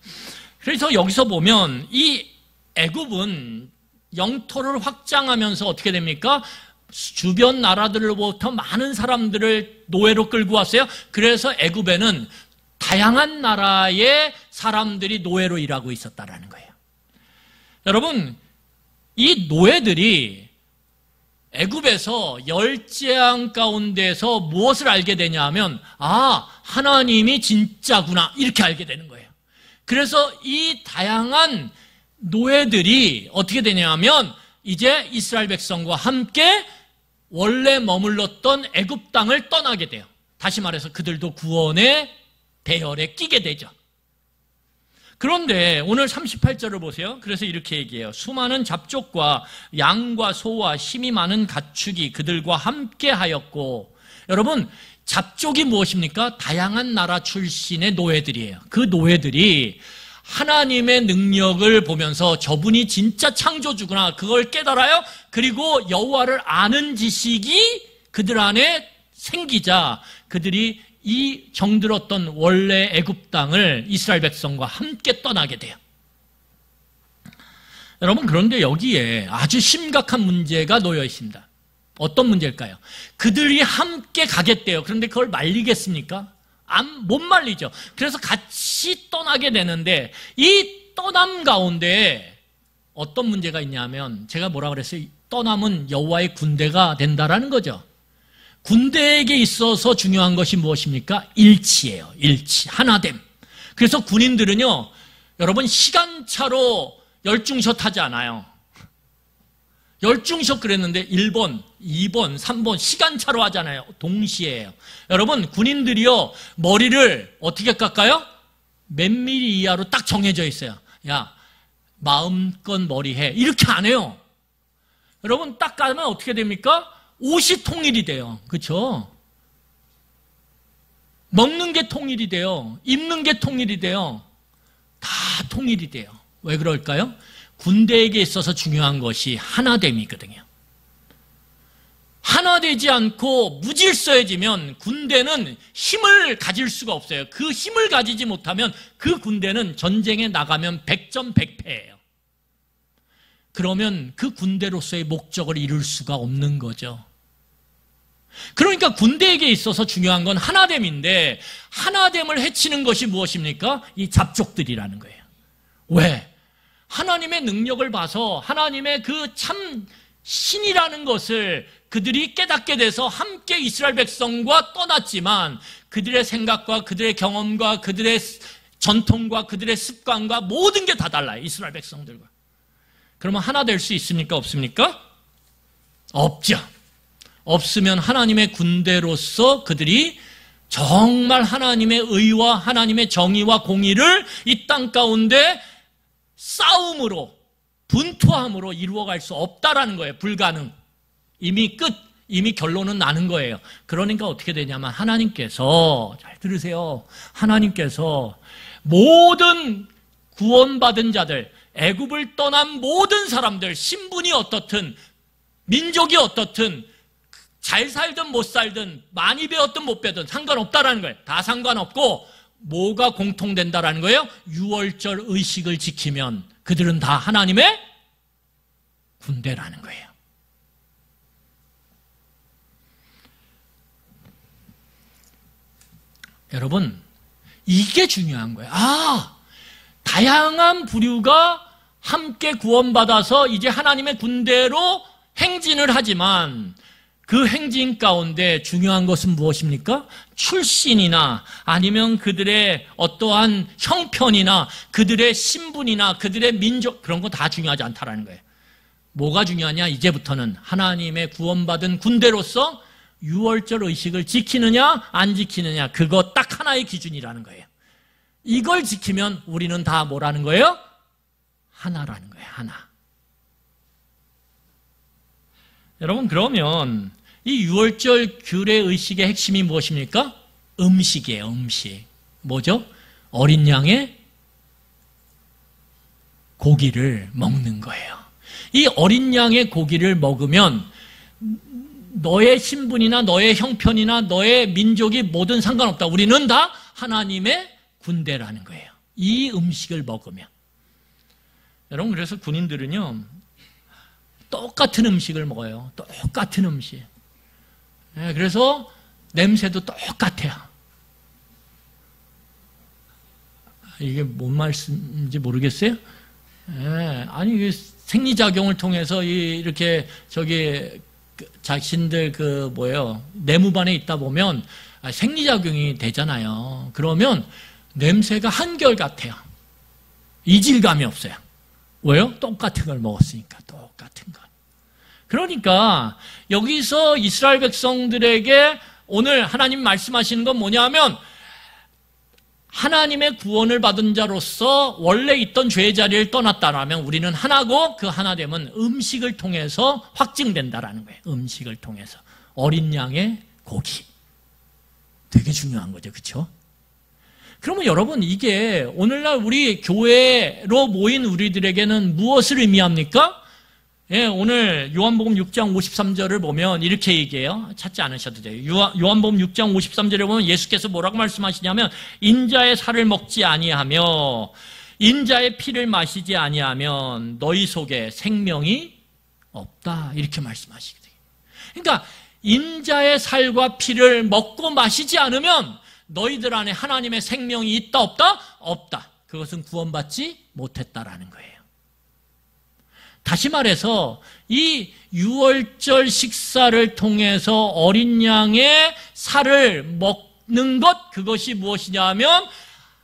그래서 여기서 보면 이 애굽은 영토를 확장하면서 어떻게 됩니까? 주변 나라들로부터 많은 사람들을 노예로 끌고 왔어요. 그래서 애굽에는 다양한 나라의 사람들이 노예로 일하고 있었다라는 거예요. 여러분, 이 노예들이 애굽에서 열재앙 가운데서 무엇을 알게 되냐 하면 하나님이 진짜구나 이렇게 알게 되는 거예요. 그래서 이 다양한 노예들이 어떻게 되냐 하면 이제 이스라엘 백성과 함께 원래 머물렀던 애굽 땅을 떠나게 돼요. 다시 말해서 그들도 구원의 대열에 끼게 되죠. 그런데 오늘 38절을 보세요. 그래서 이렇게 얘기해요. 수많은 잡족과 양과 소와 힘이 많은 가축이 그들과 함께 하였고, 여러분 잡족이 무엇입니까? 다양한 나라 출신의 노예들이에요. 그 노예들이 하나님의 능력을 보면서 저분이 진짜 창조주구나 그걸 깨달아요. 그리고 여호와를 아는 지식이 그들 안에 생기자 그들이 이 정들었던 원래 애굽 땅을 이스라엘 백성과 함께 떠나게 돼요. 여러분, 그런데 여기에 아주 심각한 문제가 놓여 있습니다. 어떤 문제일까요? 그들이 함께 가겠대요. 그런데 그걸 말리겠습니까? 못 말리죠. 그래서 같이 떠나게 되는데 이 떠남 가운데 어떤 문제가 있냐면 제가 뭐라 그랬어요? 떠남은 여호와의 군대가 된다라는 거죠. 군대에게 있어서 중요한 것이 무엇입니까? 일치예요. 일치, 하나됨. 그래서 군인들은요, 여러분 시간차로 열중샷 하지 않아요. 열중샷 그랬는데 1번, 2번, 3번 시간차로 하잖아요. 동시에 해요. 여러분 군인들이요 머리를 어떻게 깎아요? 몇 미리 이하로 딱 정해져 있어요. 야 마음껏 머리해 이렇게 안 해요. 여러분 딱 가면 어떻게 됩니까? 옷이 통일이 돼요. 그렇죠? 먹는 게 통일이 돼요. 입는 게 통일이 돼요. 다 통일이 돼요. 왜 그럴까요? 군대에게 있어서 중요한 것이 하나됨이거든요. 하나 되지 않고 무질서해지면 군대는 힘을 가질 수가 없어요. 그 힘을 가지지 못하면 그 군대는 전쟁에 나가면 100점 100패예요. 그러면 그 군대로서의 목적을 이룰 수가 없는 거죠. 그러니까 군대에게 있어서 중요한 건 하나됨인데 하나됨을 해치는 것이 무엇입니까? 이 잡족들이라는 거예요. 왜? 하나님의 능력을 봐서 하나님의 그 참 신이라는 것을 그들이 깨닫게 돼서 함께 이스라엘 백성과 떠났지만 그들의 생각과 그들의 경험과 그들의 전통과 그들의 습관과 모든 게 다 달라요. 이스라엘 백성들과. 그러면 하나 될 수 있습니까? 없습니까? 없죠. 없으면 하나님의 군대로서 그들이 정말 하나님의 의와 하나님의 정의와 공의를 이 땅 가운데 싸움으로 분투함으로 이루어갈 수 없다라는 거예요. 불가능. 이미 끝. 이미 결론은 나는 거예요. 그러니까 어떻게 되냐면 하나님께서 잘 들으세요. 하나님께서 모든 구원받은 자들, 애굽을 떠난 모든 사람들, 신분이 어떻든 민족이 어떻든 잘 살든 못 살든 많이 배웠든 못 배웠든 상관없다라는 거예요. 다 상관없고 뭐가 공통된다라는 거예요? 유월절 의식을 지키면 그들은 다 하나님의 군대라는 거예요. 여러분, 이게 중요한 거예요. 다양한 부류가 함께 구원받아서 이제 하나님의 군대로 행진을 하지만 그 행진 가운데 중요한 것은 무엇입니까? 출신이나 아니면 그들의 어떠한 형편이나 그들의 신분이나 그들의 민족, 그런 거 다 중요하지 않다라는 거예요. 뭐가 중요하냐? 이제부터는 하나님의 구원받은 군대로서 유월절 의식을 지키느냐 안 지키느냐, 그거 딱 하나의 기준이라는 거예요. 이걸 지키면 우리는 다 뭐라는 거예요? 하나라는 거예요. 하나. 여러분, 그러면 이 유월절 규례 의식의 핵심이 무엇입니까? 음식이에요. 음식. 뭐죠? 어린 양의 고기를 먹는 거예요. 이 어린 양의 고기를 먹으면 너의 신분이나 너의 형편이나 너의 민족이 뭐든 상관없다. 우리는 다 하나님의 군대라는 거예요. 이 음식을 먹으면. 여러분, 그래서 군인들은요, 똑같은 음식을 먹어요. 똑같은 음식. 그래서 냄새도 똑같아요. 이게 뭔 말씀인지 모르겠어요? 아니, 생리작용을 통해서 이렇게 자신들 내무반에 있다 보면 생리작용이 되잖아요. 그러면 냄새가 한결같아요. 이질감이 없어요. 왜요? 똑같은 걸 먹었으니까. 똑같은 걸. 그러니까 여기서 이스라엘 백성들에게 오늘 하나님 말씀하시는 건 뭐냐면, 하나님의 구원을 받은 자로서 원래 있던 죄의 자리를 떠났다라면 우리는 하나고, 그 하나됨은 음식을 통해서 확증된다라는 거예요. 음식을 통해서. 어린 양의 고기. 되게 중요한 거죠. 그렇죠? 그러면 여러분, 이게 오늘날 우리 교회로 모인 우리들에게는 무엇을 의미합니까? 오늘 요한복음 6장 53절을 보면 이렇게 얘기해요. 찾지 않으셔도 돼요. 요한복음 6장 53절에 보면 예수께서 뭐라고 말씀하시냐면, 인자의 살을 먹지 아니하며 인자의 피를 마시지 아니하면 너희 속에 생명이 없다. 이렇게 말씀하시거든요. 그러니까 인자의 살과 피를 먹고 마시지 않으면 너희들 안에 하나님의 생명이 있다 없다? 없다. 그것은 구원받지 못했다라는 거예요. 다시 말해서 이 유월절 식사를 통해서 어린 양의 살을 먹는 것, 그것이 무엇이냐 하면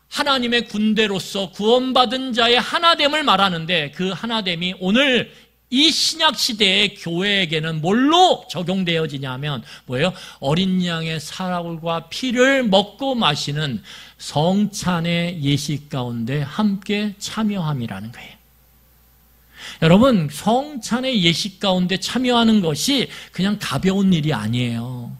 하나님의 군대로서 구원받은 자의 하나됨을 말하는데, 그 하나됨이 오늘 이 신약 시대의 교회에게는 뭘로 적용되어지냐면 뭐예요? 어린 양의 살과 피를 먹고 마시는 성찬의 예식 가운데 함께 참여함이라는 거예요. 여러분, 성찬의 예식 가운데 참여하는 것이 그냥 가벼운 일이 아니에요.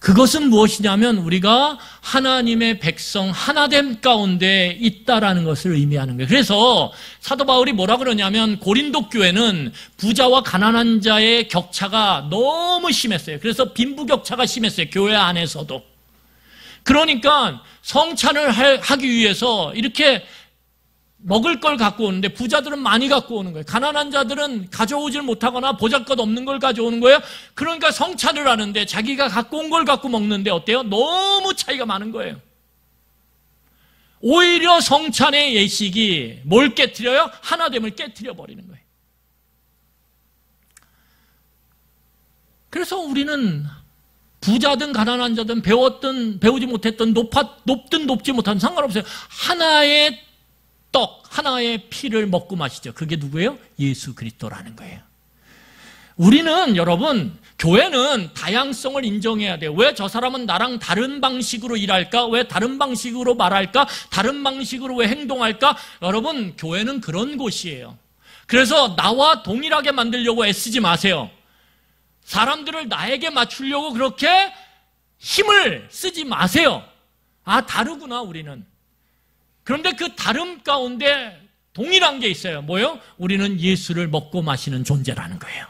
그것은 무엇이냐면 우리가 하나님의 백성 하나됨 가운데 있다라는 것을 의미하는 거예요. 그래서 사도 바울이 뭐라 그러냐면, 고린도 교회는 부자와 가난한 자의 격차가 너무 심했어요. 그래서 빈부격차가 심했어요. 교회 안에서도. 그러니까 성찬을 하기 위해서 이렇게 먹을 걸 갖고 오는데, 부자들은 많이 갖고 오는 거예요. 가난한 자들은 가져오질 못하거나 보잘것 없는 걸 가져오는 거예요. 그러니까 성찬을 하는데 자기가 갖고 온 걸 갖고 먹는데 어때요? 너무 차이가 많은 거예요. 오히려 성찬의 예식이 뭘 깨트려요? 하나됨을 깨트려 버리는 거예요. 그래서 우리는 부자든 가난한 자든 배웠든 배우지 못했든 높든 높지 못한 상관없어요. 하나의 떡, 하나의 피를 먹고 마시죠. 그게 누구예요? 예수 그리스도라는 거예요. 우리는, 여러분, 교회는 다양성을 인정해야 돼요. 왜 저 사람은 나랑 다른 방식으로 일할까? 왜 다른 방식으로 말할까? 다른 방식으로 왜 행동할까? 여러분, 교회는 그런 곳이에요. 그래서 나와 동일하게 만들려고 애쓰지 마세요. 사람들을 나에게 맞추려고 그렇게 힘을 쓰지 마세요. 다르구나, 우리는. 그런데 그 다름 가운데 동일한 게 있어요. 뭐예요? 우리는 예수를 먹고 마시는 존재라는 거예요.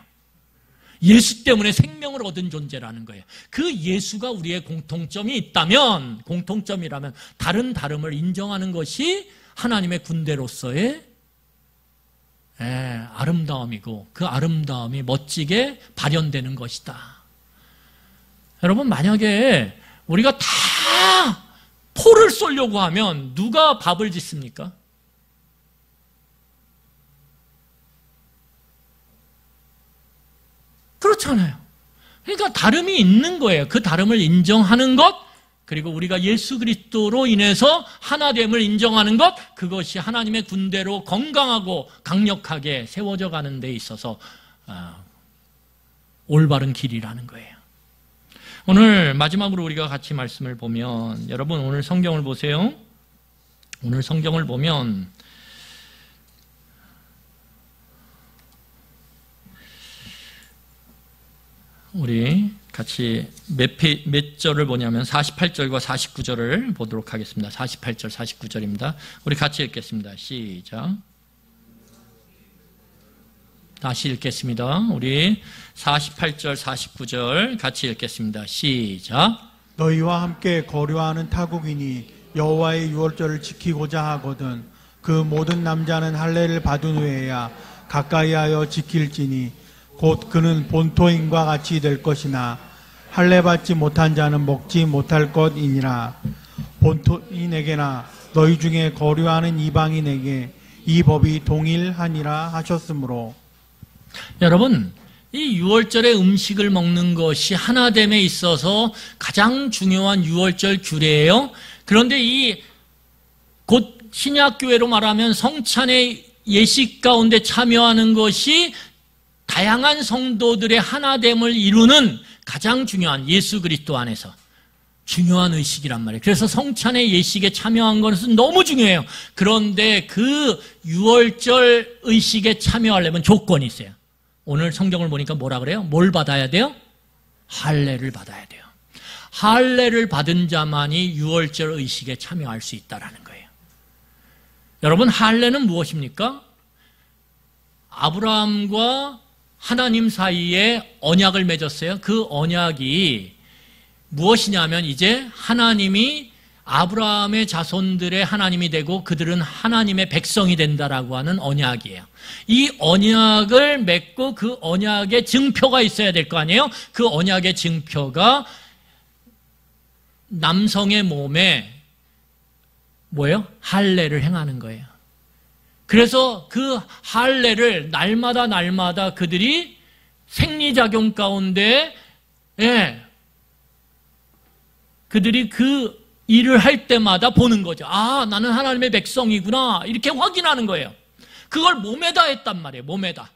예수 때문에 생명을 얻은 존재라는 거예요. 그 예수가 우리의 공통점이 있다면, 공통점이라면 다른 다름을 인정하는 것이 하나님의 군대로서의 아름다움이고, 그 아름다움이 멋지게 발현되는 것이다. 여러분, 만약에 우리가 다 다 포를 쏘려고 하면 누가 밥을 짓습니까? 그렇잖아요. 그러니까 다름이 있는 거예요. 그 다름을 인정하는 것, 그리고 우리가 예수 그리스도로 인해서 하나됨을 인정하는 것, 그것이 하나님의 군대로 건강하고 강력하게 세워져 가는 데 있어서 올바른 길이라는 거예요. 오늘 마지막으로 우리가 같이 말씀을 보면, 여러분 오늘 성경을 보세요. 오늘 성경을 보면 우리 같이 몇 절을 보냐면 48절과 49절을 보도록 하겠습니다. 48절, 49절입니다. 우리 같이 읽겠습니다. 시작. 다시 읽겠습니다. 우리 48절, 49절 같이 읽겠습니다. 시작. 너희와 함께 거류하는 타국인이 여호와의 유월절을 지키고자 하거든 그 모든 남자는 할례를 받은 후에야 가까이하여 지킬지니 곧 그는 본토인과 같이 될 것이나 할례 받지 못한 자는 먹지 못할 것이니라. 본토인에게나 너희 중에 거류하는 이방인에게 이 법이 동일하니라 하셨으므로. 여러분, 이 유월절의 음식을 먹는 것이 하나됨에 있어서 가장 중요한 유월절 규례예요. 그런데 이 곧 신약교회로 말하면 성찬의 예식 가운데 참여하는 것이 다양한 성도들의 하나됨을 이루는 가장 중요한, 예수 그리스도 안에서 중요한 의식이란 말이에요. 그래서 성찬의 예식에 참여한 것은 너무 중요해요. 그런데 그 유월절 의식에 참여하려면 조건이 있어요. 오늘 성경을 보니까 뭐라 그래요? 뭘 받아야 돼요? 할례를 받아야 돼요. 할례를 받은 자만이 유월절 의식에 참여할 수 있다는 거예요. 여러분, 할례는 무엇입니까? 아브라함과 하나님 사이에 언약을 맺었어요. 그 언약이 무엇이냐면 이제 하나님이 아브라함의 자손들의 하나님이 되고 그들은 하나님의 백성이 된다라고 하는 언약이에요. 이 언약을 맺고 그 언약의 증표가 있어야 될 거 아니에요? 그 언약의 증표가 남성의 몸에 뭐예요? 할례를 행하는 거예요. 그래서 그 할례를 날마다 그들이 생리작용 가운데 그들이 그 일을 할 때마다 보는 거죠. 아, 나는 하나님의 백성이구나, 이렇게 확인하는 거예요. 그걸 몸에다 했단 말이에요. 몸에다.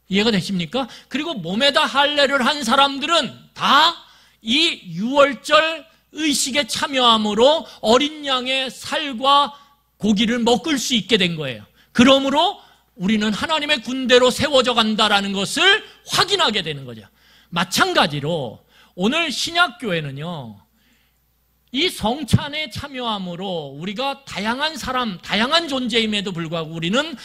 이해가 되십니까? 그리고 몸에다 할례를 한 사람들은 다 이 유월절 의식에 참여함으로 어린 양의 살과 고기를 먹을 수 있게 된 거예요. 그러므로 우리는 하나님의 군대로 세워져 간다라는 것을 확인하게 되는 거죠. 마찬가지로 오늘 신약교회는요, 이 성찬에 참여함으로 우리가 다양한 사람, 다양한 존재임에도 불구하고 우리는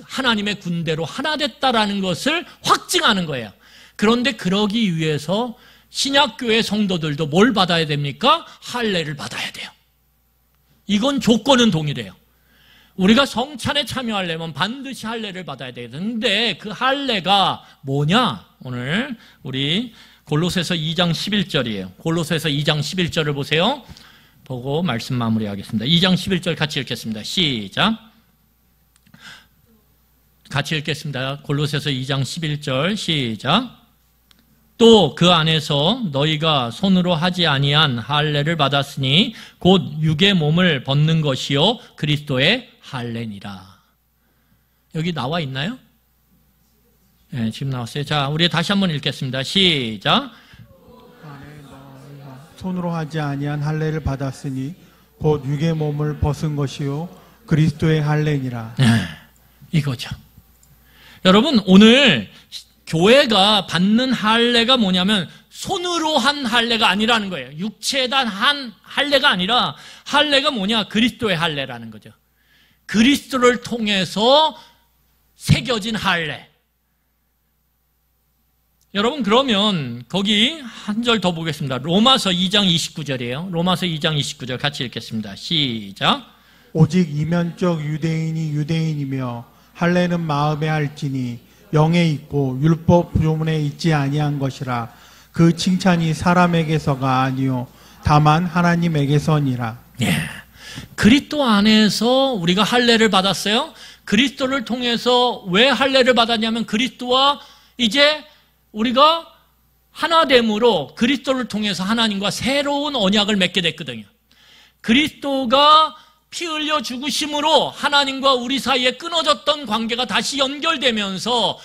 하나님의 군대로 하나 됐다라는 것을 확증하는 거예요. 그런데 그러기 위해서 신약교회 성도들도 뭘 받아야 됩니까? 할례를 받아야 돼요. 이건 조건은 동일해요. 우리가 성찬에 참여하려면 반드시 할례를 받아야 되는데 그 할례가 뭐냐? 오늘 우리 골로새서 2장 11절이에요. 골로새서 2장 11절을 보세요. 보고 말씀 마무리하겠습니다. 2장 11절 같이 읽겠습니다. 시작. 같이 읽겠습니다. 골로새서 2장 11절 시작. 또 그 안에서 너희가 손으로 하지 아니한 할례를 받았으니 곧 육의 몸을 벗는 것이요 그리스도의 할례니라. 여기 나와 있나요? 네, 지금 나왔어요. 자, 우리 다시 한번 읽겠습니다. 시작. 손으로 하지 아니한 할례를 받았으니 곧 육의 몸을 벗은 것이요 그리스도의 할례니라. 네, 이거죠. 여러분, 오늘 교회가 받는 할례가 뭐냐면 손으로 한 할례가 아니라는 거예요. 육체에다 한 할례가 아니라 할례가 뭐냐? 그리스도의 할례라는 거죠. 그리스도를 통해서 새겨진 할례. 여러분, 그러면 거기 한 절 더 보겠습니다. 로마서 2장 29절이에요. 로마서 2장 29절 같이 읽겠습니다. 시작. 오직 이면적 유대인이 유대인이며 할례는 마음에 할지니 영에 있고 율법 조문에 있지 아니한 것이라. 그 칭찬이 사람에게서가 아니요 다만 하나님에게서니라. 예. 그리스도 안에서 우리가 할례를 받았어요. 그리스도를 통해서 왜 할례를 받았냐면 그리스도와 이제 우리가 하나됨으로 그리스도를 통해서 하나님과 새로운 언약을 맺게 됐거든요. 그리스도가 피 흘려 죽으심으로 하나님과 우리 사이에 끊어졌던 관계가 다시 연결되면서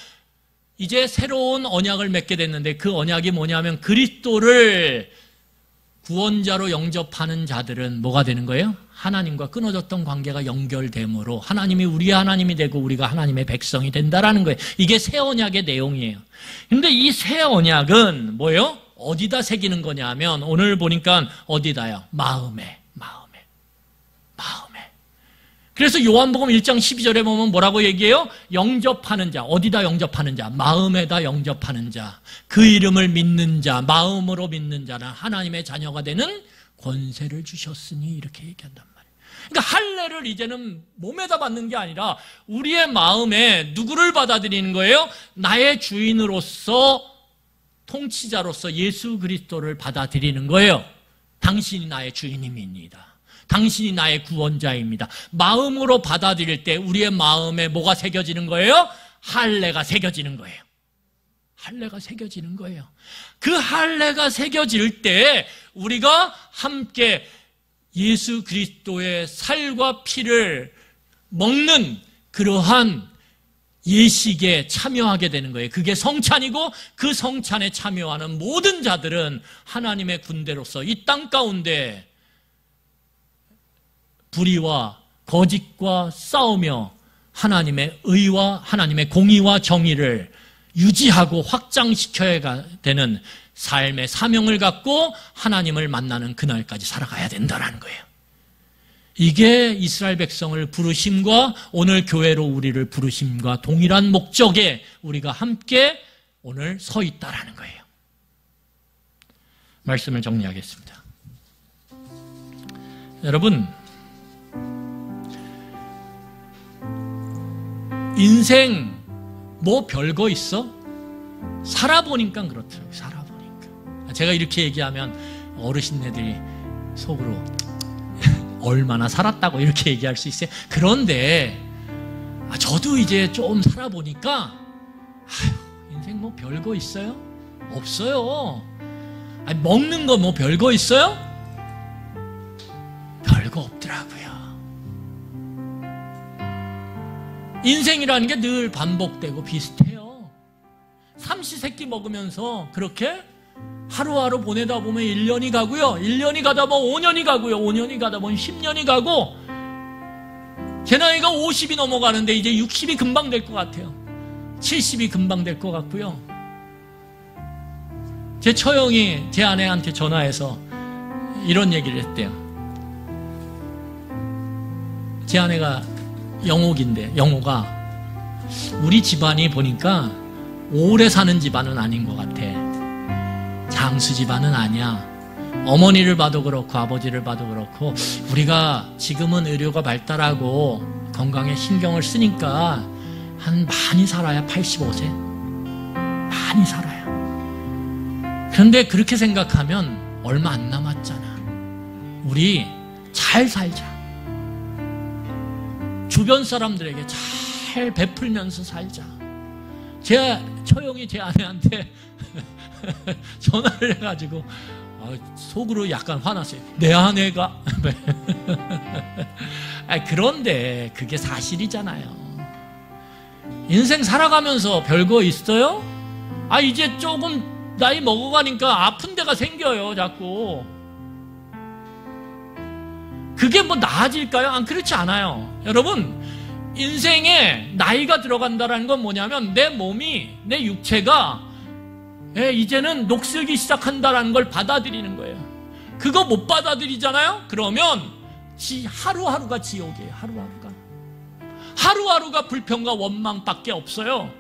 이제 새로운 언약을 맺게 됐는데 그 언약이 뭐냐면 그리스도를 구원자로 영접하는 자들은 뭐가 되는 거예요? 하나님과 끊어졌던 관계가 연결됨으로 하나님이 우리의 하나님이 되고 우리가 하나님의 백성이 된다라는 거예요. 이게 새 언약의 내용이에요. 근데 이 새 언약은 뭐예요? 어디다 새기는 거냐 하면 오늘 보니까 어디다요? 마음에. 그래서 요한복음 1장 12절에 보면 뭐라고 얘기해요? 영접하는 자. 어디다 영접하는 자? 마음에다 영접하는 자. 그 이름을 믿는 자. 마음으로 믿는 자는 하나님의 자녀가 되는 권세를 주셨으니 이렇게 얘기한단 말이에요. 그러니까 할례를 이제는 몸에다 받는 게 아니라 우리의 마음에 누구를 받아들이는 거예요? 나의 주인으로서 통치자로서 예수 그리스도를 받아들이는 거예요. 당신이 나의 주인입니다. 당신이 나의 구원자입니다. 마음으로 받아들일 때 우리의 마음에 뭐가 새겨지는 거예요? 할례가 새겨지는 거예요. 할례가 새겨지는 거예요. 그 할례가 새겨질 때 우리가 함께 예수 그리스도의 살과 피를 먹는 그러한 예식에 참여하게 되는 거예요. 그게 성찬이고 그 성찬에 참여하는 모든 자들은 하나님의 군대로서 이 땅 가운데 불의와 거짓과 싸우며 하나님의 의와 하나님의 공의와 정의를 유지하고 확장시켜야 되는 삶의 사명을 갖고 하나님을 만나는 그날까지 살아가야 된다는 거예요. 이게 이스라엘 백성을 부르심과 오늘 교회로 우리를 부르심과 동일한 목적에 우리가 함께 오늘 서 있다라는 거예요. 말씀을 정리하겠습니다. 여러분, 인생 뭐 별거 있어? 살아보니까 그렇더라고요. 살아보니까. 제가 이렇게 얘기하면 어르신네들이 속으로 얼마나 살았다고 이렇게 얘기할 수 있어요. 그런데 저도 이제 좀 살아보니까 인생 뭐 별거 있어요? 없어요. 먹는 거 뭐 별거 있어요? 별거 없더라고요. 인생이라는 게 늘 반복되고 비슷해요. 삼시세끼 먹으면서 그렇게 하루하루 보내다 보면 1년이 가고요. 1년이 가다 보면 5년이 가고요. 5년이 가다 보면 10년이 가고 제 나이가 50이 넘어가는데 이제 60이 금방 될 것 같아요. 70이 금방 될 것 같고요. 제 처형이 제 아내한테 전화해서 이런 얘기를 했대요. 제 아내가 영옥인데 영호가 우리 집안이 보니까 오래 사는 집안은 아닌 것 같아. 장수 집안은 아니야. 어머니를 봐도 그렇고 아버지를 봐도 그렇고 우리가 지금은 의료가 발달하고 건강에 신경을 쓰니까 한 많이 살아야 85세 많이 살아요. 그런데 그렇게 생각하면 얼마 안 남았잖아. 우리 잘 살자. 주변 사람들에게 잘 베풀면서 살자. 제 처형이 제 아내한테 전화를 해가지고 속으로 약간 화났어요. 내 아내가 그런데 그게 사실이잖아요. 인생 살아가면서 별거 있어요? 이제 조금 나이 먹어가니까 아픈 데가 생겨요. 자꾸. 그게 뭐 나아질까요? 그렇지 않아요. 여러분, 인생에 나이가 들어간다는 건 뭐냐면 내 몸이, 내 육체가 이제는 녹슬기 시작한다는 걸 받아들이는 거예요. 그거 못 받아들이잖아요? 그러면 하루하루가 지옥이에요. 하루하루가 불평과 원망밖에 없어요.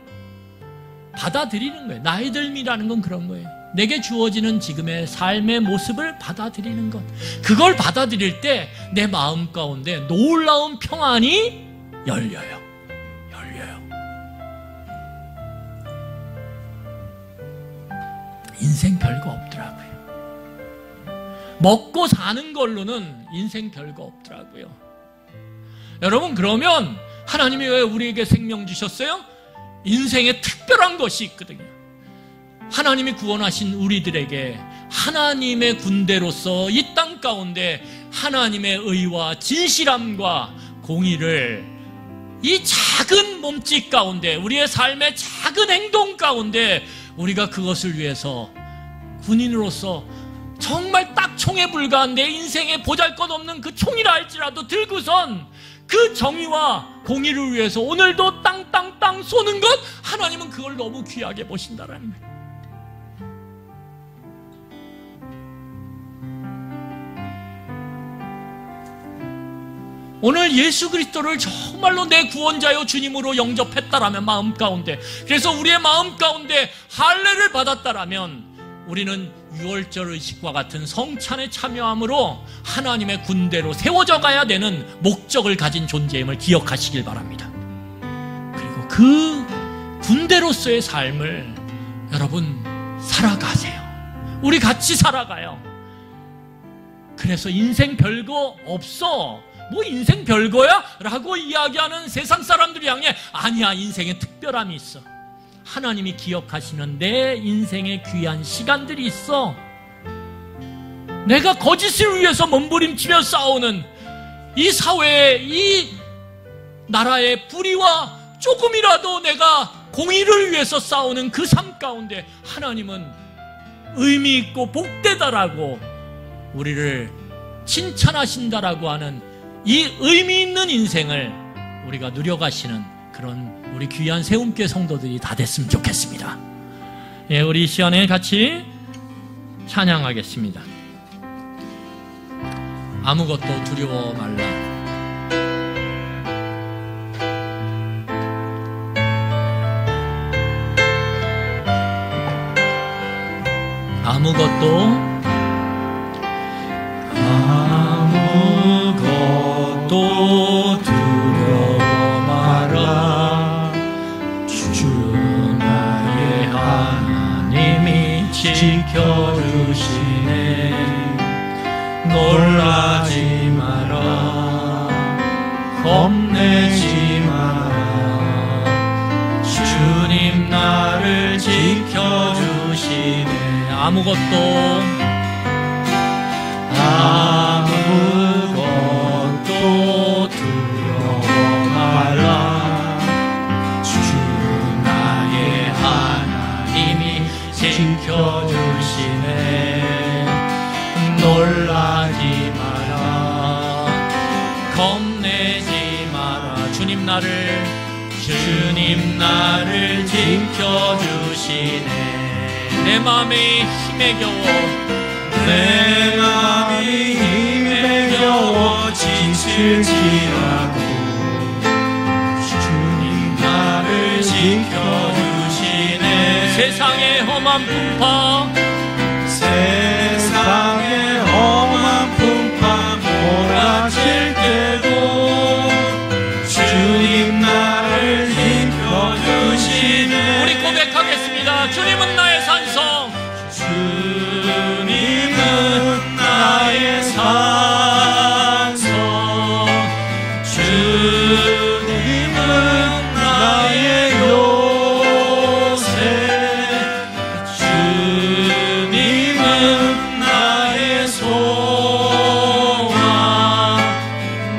받아들이는 거예요. 나이 들미라는 건 그런 거예요. 내게 주어지는 지금의 삶의 모습을 받아들이는 것. 그걸 받아들일 때 내 마음 가운데 놀라운 평안이 열려요. 인생 별거 없더라고요. 먹고 사는 걸로는 인생 별거 없더라고요. 여러분, 그러면 하나님이 왜 우리에게 생명 주셨어요? 인생에 특별한 것이 있거든요. 하나님이 구원하신 우리들에게 하나님의 군대로서 이 땅 가운데 하나님의 의와 진실함과 공의를 이 작은 몸짓 가운데, 우리의 삶의 작은 행동 가운데 우리가 그것을 위해서 군인으로서 정말 딱 총에 불과한 내 인생에 보잘것없는 그 총이라 할지라도 들고선 그 정의와 공의를 위해서 오늘도 땅땅땅 쏘는 것, 하나님은 그걸 너무 귀하게 보신다라는 거예요. 오늘 예수 그리스도를 정말로 내 구원자요 주님으로 영접했다라면, 마음 가운데, 그래서 우리의 마음 가운데 할례를 받았다라면 우리는 유월절 의식과 같은 성찬에 참여함으로 하나님의 군대로 세워져 가야 되는 목적을 가진 존재임을 기억하시길 바랍니다. 그리고 그 군대로서의 삶을 여러분 살아가세요. 우리 같이 살아가요. 그래서 인생 별거 없어, 뭐 인생 별거야? 라고 이야기하는 세상 사람들이 향해, 아니야, 인생에 특별함이 있어. 하나님이 기억하시는 내 인생의 귀한 시간들이 있어. 내가 거짓을 위해서 몸부림치며 싸우는 이 사회의, 이 나라의 불의와 조금이라도 내가 공의를 위해서 싸우는 그 삶 가운데 하나님은 의미 있고 복되다라고 우리를 칭찬하신다라고 하는 이 의미 있는 인생을 우리가 누려가시는 그런 우리 귀한 세움교회 성도들이 다 됐으면 좋겠습니다. 예, 우리 이 시간에 같이 찬양하겠습니다. 아무것도 두려워 말라. 아무것도 두려워 마라. 주 나의 하나님이 지켜주시네. 놀라지 마라, 겁내지 마라. 주님 나를 지켜주시네. 아무것도 두려워 말라. 주 나의 하나님이 지켜주시네. 놀라지 마라, 겁내지 마라. 주님 나를 지켜주시네. 내 마음이 힘에 겨워, 내 마음이 힘에 겨워 지칠지라도 주님 나를 지켜주시네. 세상의 험한 풍파, 세상의 험한 풍파 몰아칠 때도 주님 나를 지켜주시네. 우리 고백하겠습니다. 주님은 나의 산성, 주님은 나의 산성, 주님은 나의 요새, 주님은 나의 소망,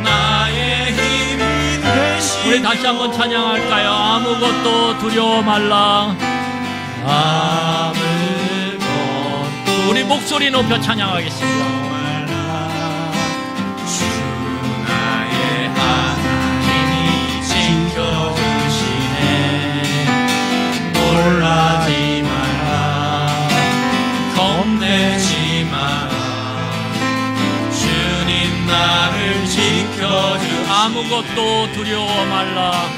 나의 힘이 되시오. 우리 다시 한번 찬양할까요? 아무것도 두려워 말라. 우리 목소리 높여 찬양하겠습니다. 주 나의 하나님이 지켜주시네. 놀라지 마라, 겁내지 마라. 주님 나를 지켜주. 아무것도 두려워 말라.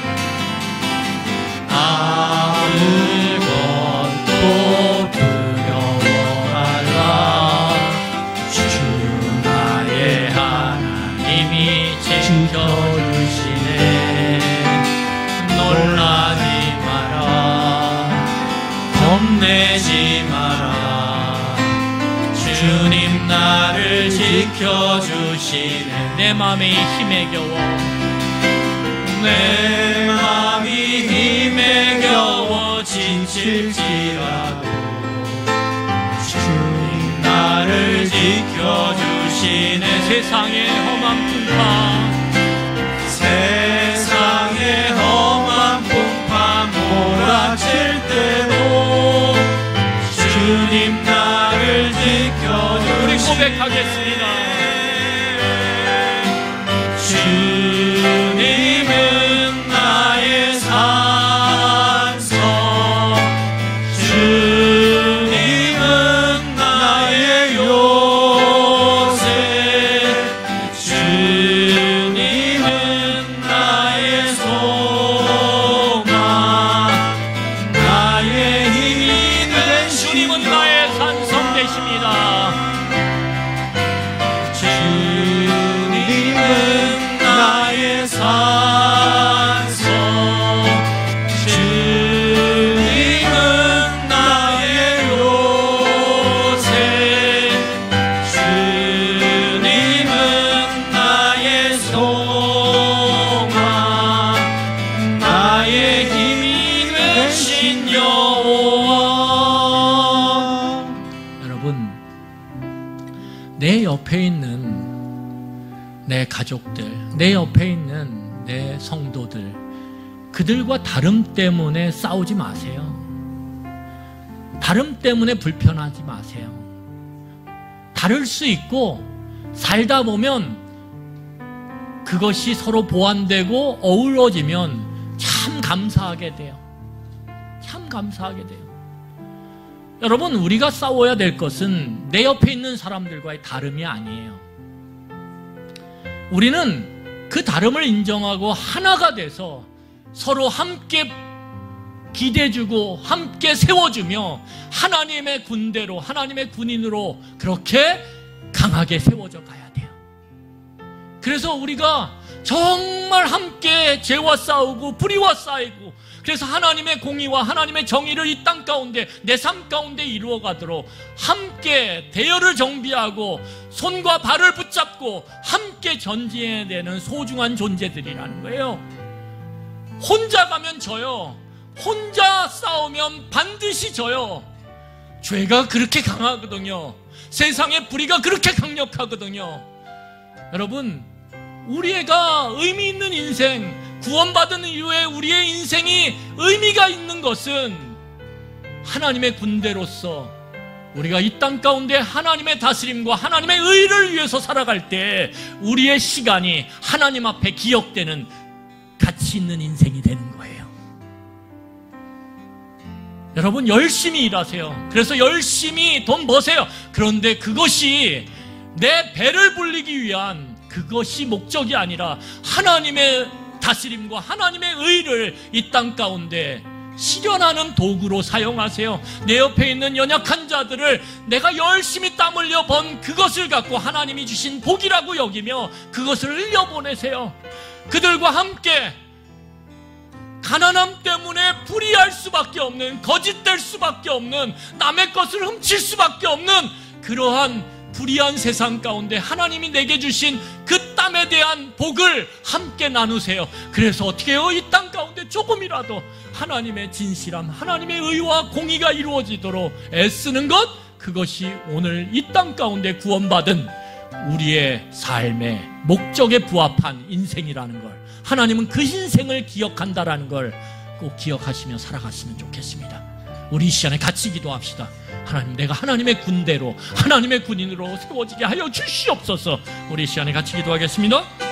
아무것도 두려워 말라. 주 나의 하나님이 지켜주시네. 놀라지 마라, 겁내지 마라. 주님 나를 지켜주시네. 내 맘이 힘에 겨워, 내 맘이 힘에 겨워 지칠지라도 주님 나를 지켜주시네. 세상의 험한 풍파, 세상의 험한 풍파 몰아칠 때도 주님 나를 지켜주시네. 우리 고백하겠습니다. 주님은 나의 산성, 주님은 나의 요새, 주님은 나의 소망, 나의 힘이 된 주님은 나의 산성 되십니다. 주님은 나의 산성, 주님은 나의 요새, 주님은 나의 소망, 나의 힘이 되신 여호와. 여러분, 내 옆에 있는 내 가족들, 내 옆에 있는 내 성도들, 그들과 다름 때문에 싸우지 마세요. 다름 때문에 불편하지 마세요. 다를 수 있고 살다 보면 그것이 서로 보완되고 어우러지면 참 감사하게 돼요. 참 감사하게 돼요. 여러분, 우리가 싸워야 될 것은 내 옆에 있는 사람들과의 다름이 아니에요. 우리는 그 다름을 인정하고 하나가 돼서 서로 함께 기대주고 함께 세워주며 하나님의 군대로, 하나님의 군인으로 그렇게 강하게 세워져 가야 돼요. 그래서 우리가 정말 함께 죄와 싸우고 불의와 싸우고, 그래서 하나님의 공의와 하나님의 정의를 이 땅 가운데, 내 삶 가운데 이루어가도록 함께 대열을 정비하고 손과 발을 붙잡고 함께 전진해야 되는 소중한 존재들이라는 거예요. 혼자 가면 져요. 혼자 싸우면 반드시 져요. 죄가 그렇게 강하거든요. 세상의 불의가 그렇게 강력하거든요. 여러분, 우리가 의미 있는 인생, 구원받은 이후에 우리의 인생이 의미가 있는 것은 하나님의 군대로서 우리가 이 땅 가운데 하나님의 다스림과 하나님의 의를 위해서 살아갈 때 우리의 시간이 하나님 앞에 기억되는 가치 있는 인생이 되는 거예요. 여러분, 열심히 일하세요. 그래서 열심히 돈 버세요. 그런데 그것이 내 배를 불리기 위한 그것이 목적이 아니라 하나님의 다스림과 하나님의 의를 이 땅 가운데 실현하는 도구로 사용하세요. 내 옆에 있는 연약한 자들을 내가 열심히 땀 흘려 번 그것을 갖고 하나님이 주신 복이라고 여기며 그것을 흘려보내세요. 그들과 함께 가난함 때문에 불의할 수밖에 없는, 거짓될 수밖에 없는, 남의 것을 훔칠 수밖에 없는 그러한 불의한 세상 가운데 하나님이 내게 주신 그 땀에 대한 복을 함께 나누세요. 그래서 어떻게 해요? 이 땅 가운데 조금이라도 하나님의 진실함, 하나님의 의와 공의가 이루어지도록 애쓰는 것, 그것이 오늘 이 땅 가운데 구원받은 우리의 삶의 목적에 부합한 인생이라는 걸, 하나님은 그 인생을 기억한다라는 걸 꼭 기억하시며 살아갔으면 좋겠습니다. 우리 이 시간에 같이 기도합시다. 하나님, 내가 하나님의 군대로, 하나님의 군인으로 세워지게 하여 주시옵소서. 우리 이 시간에 같이 기도하겠습니다.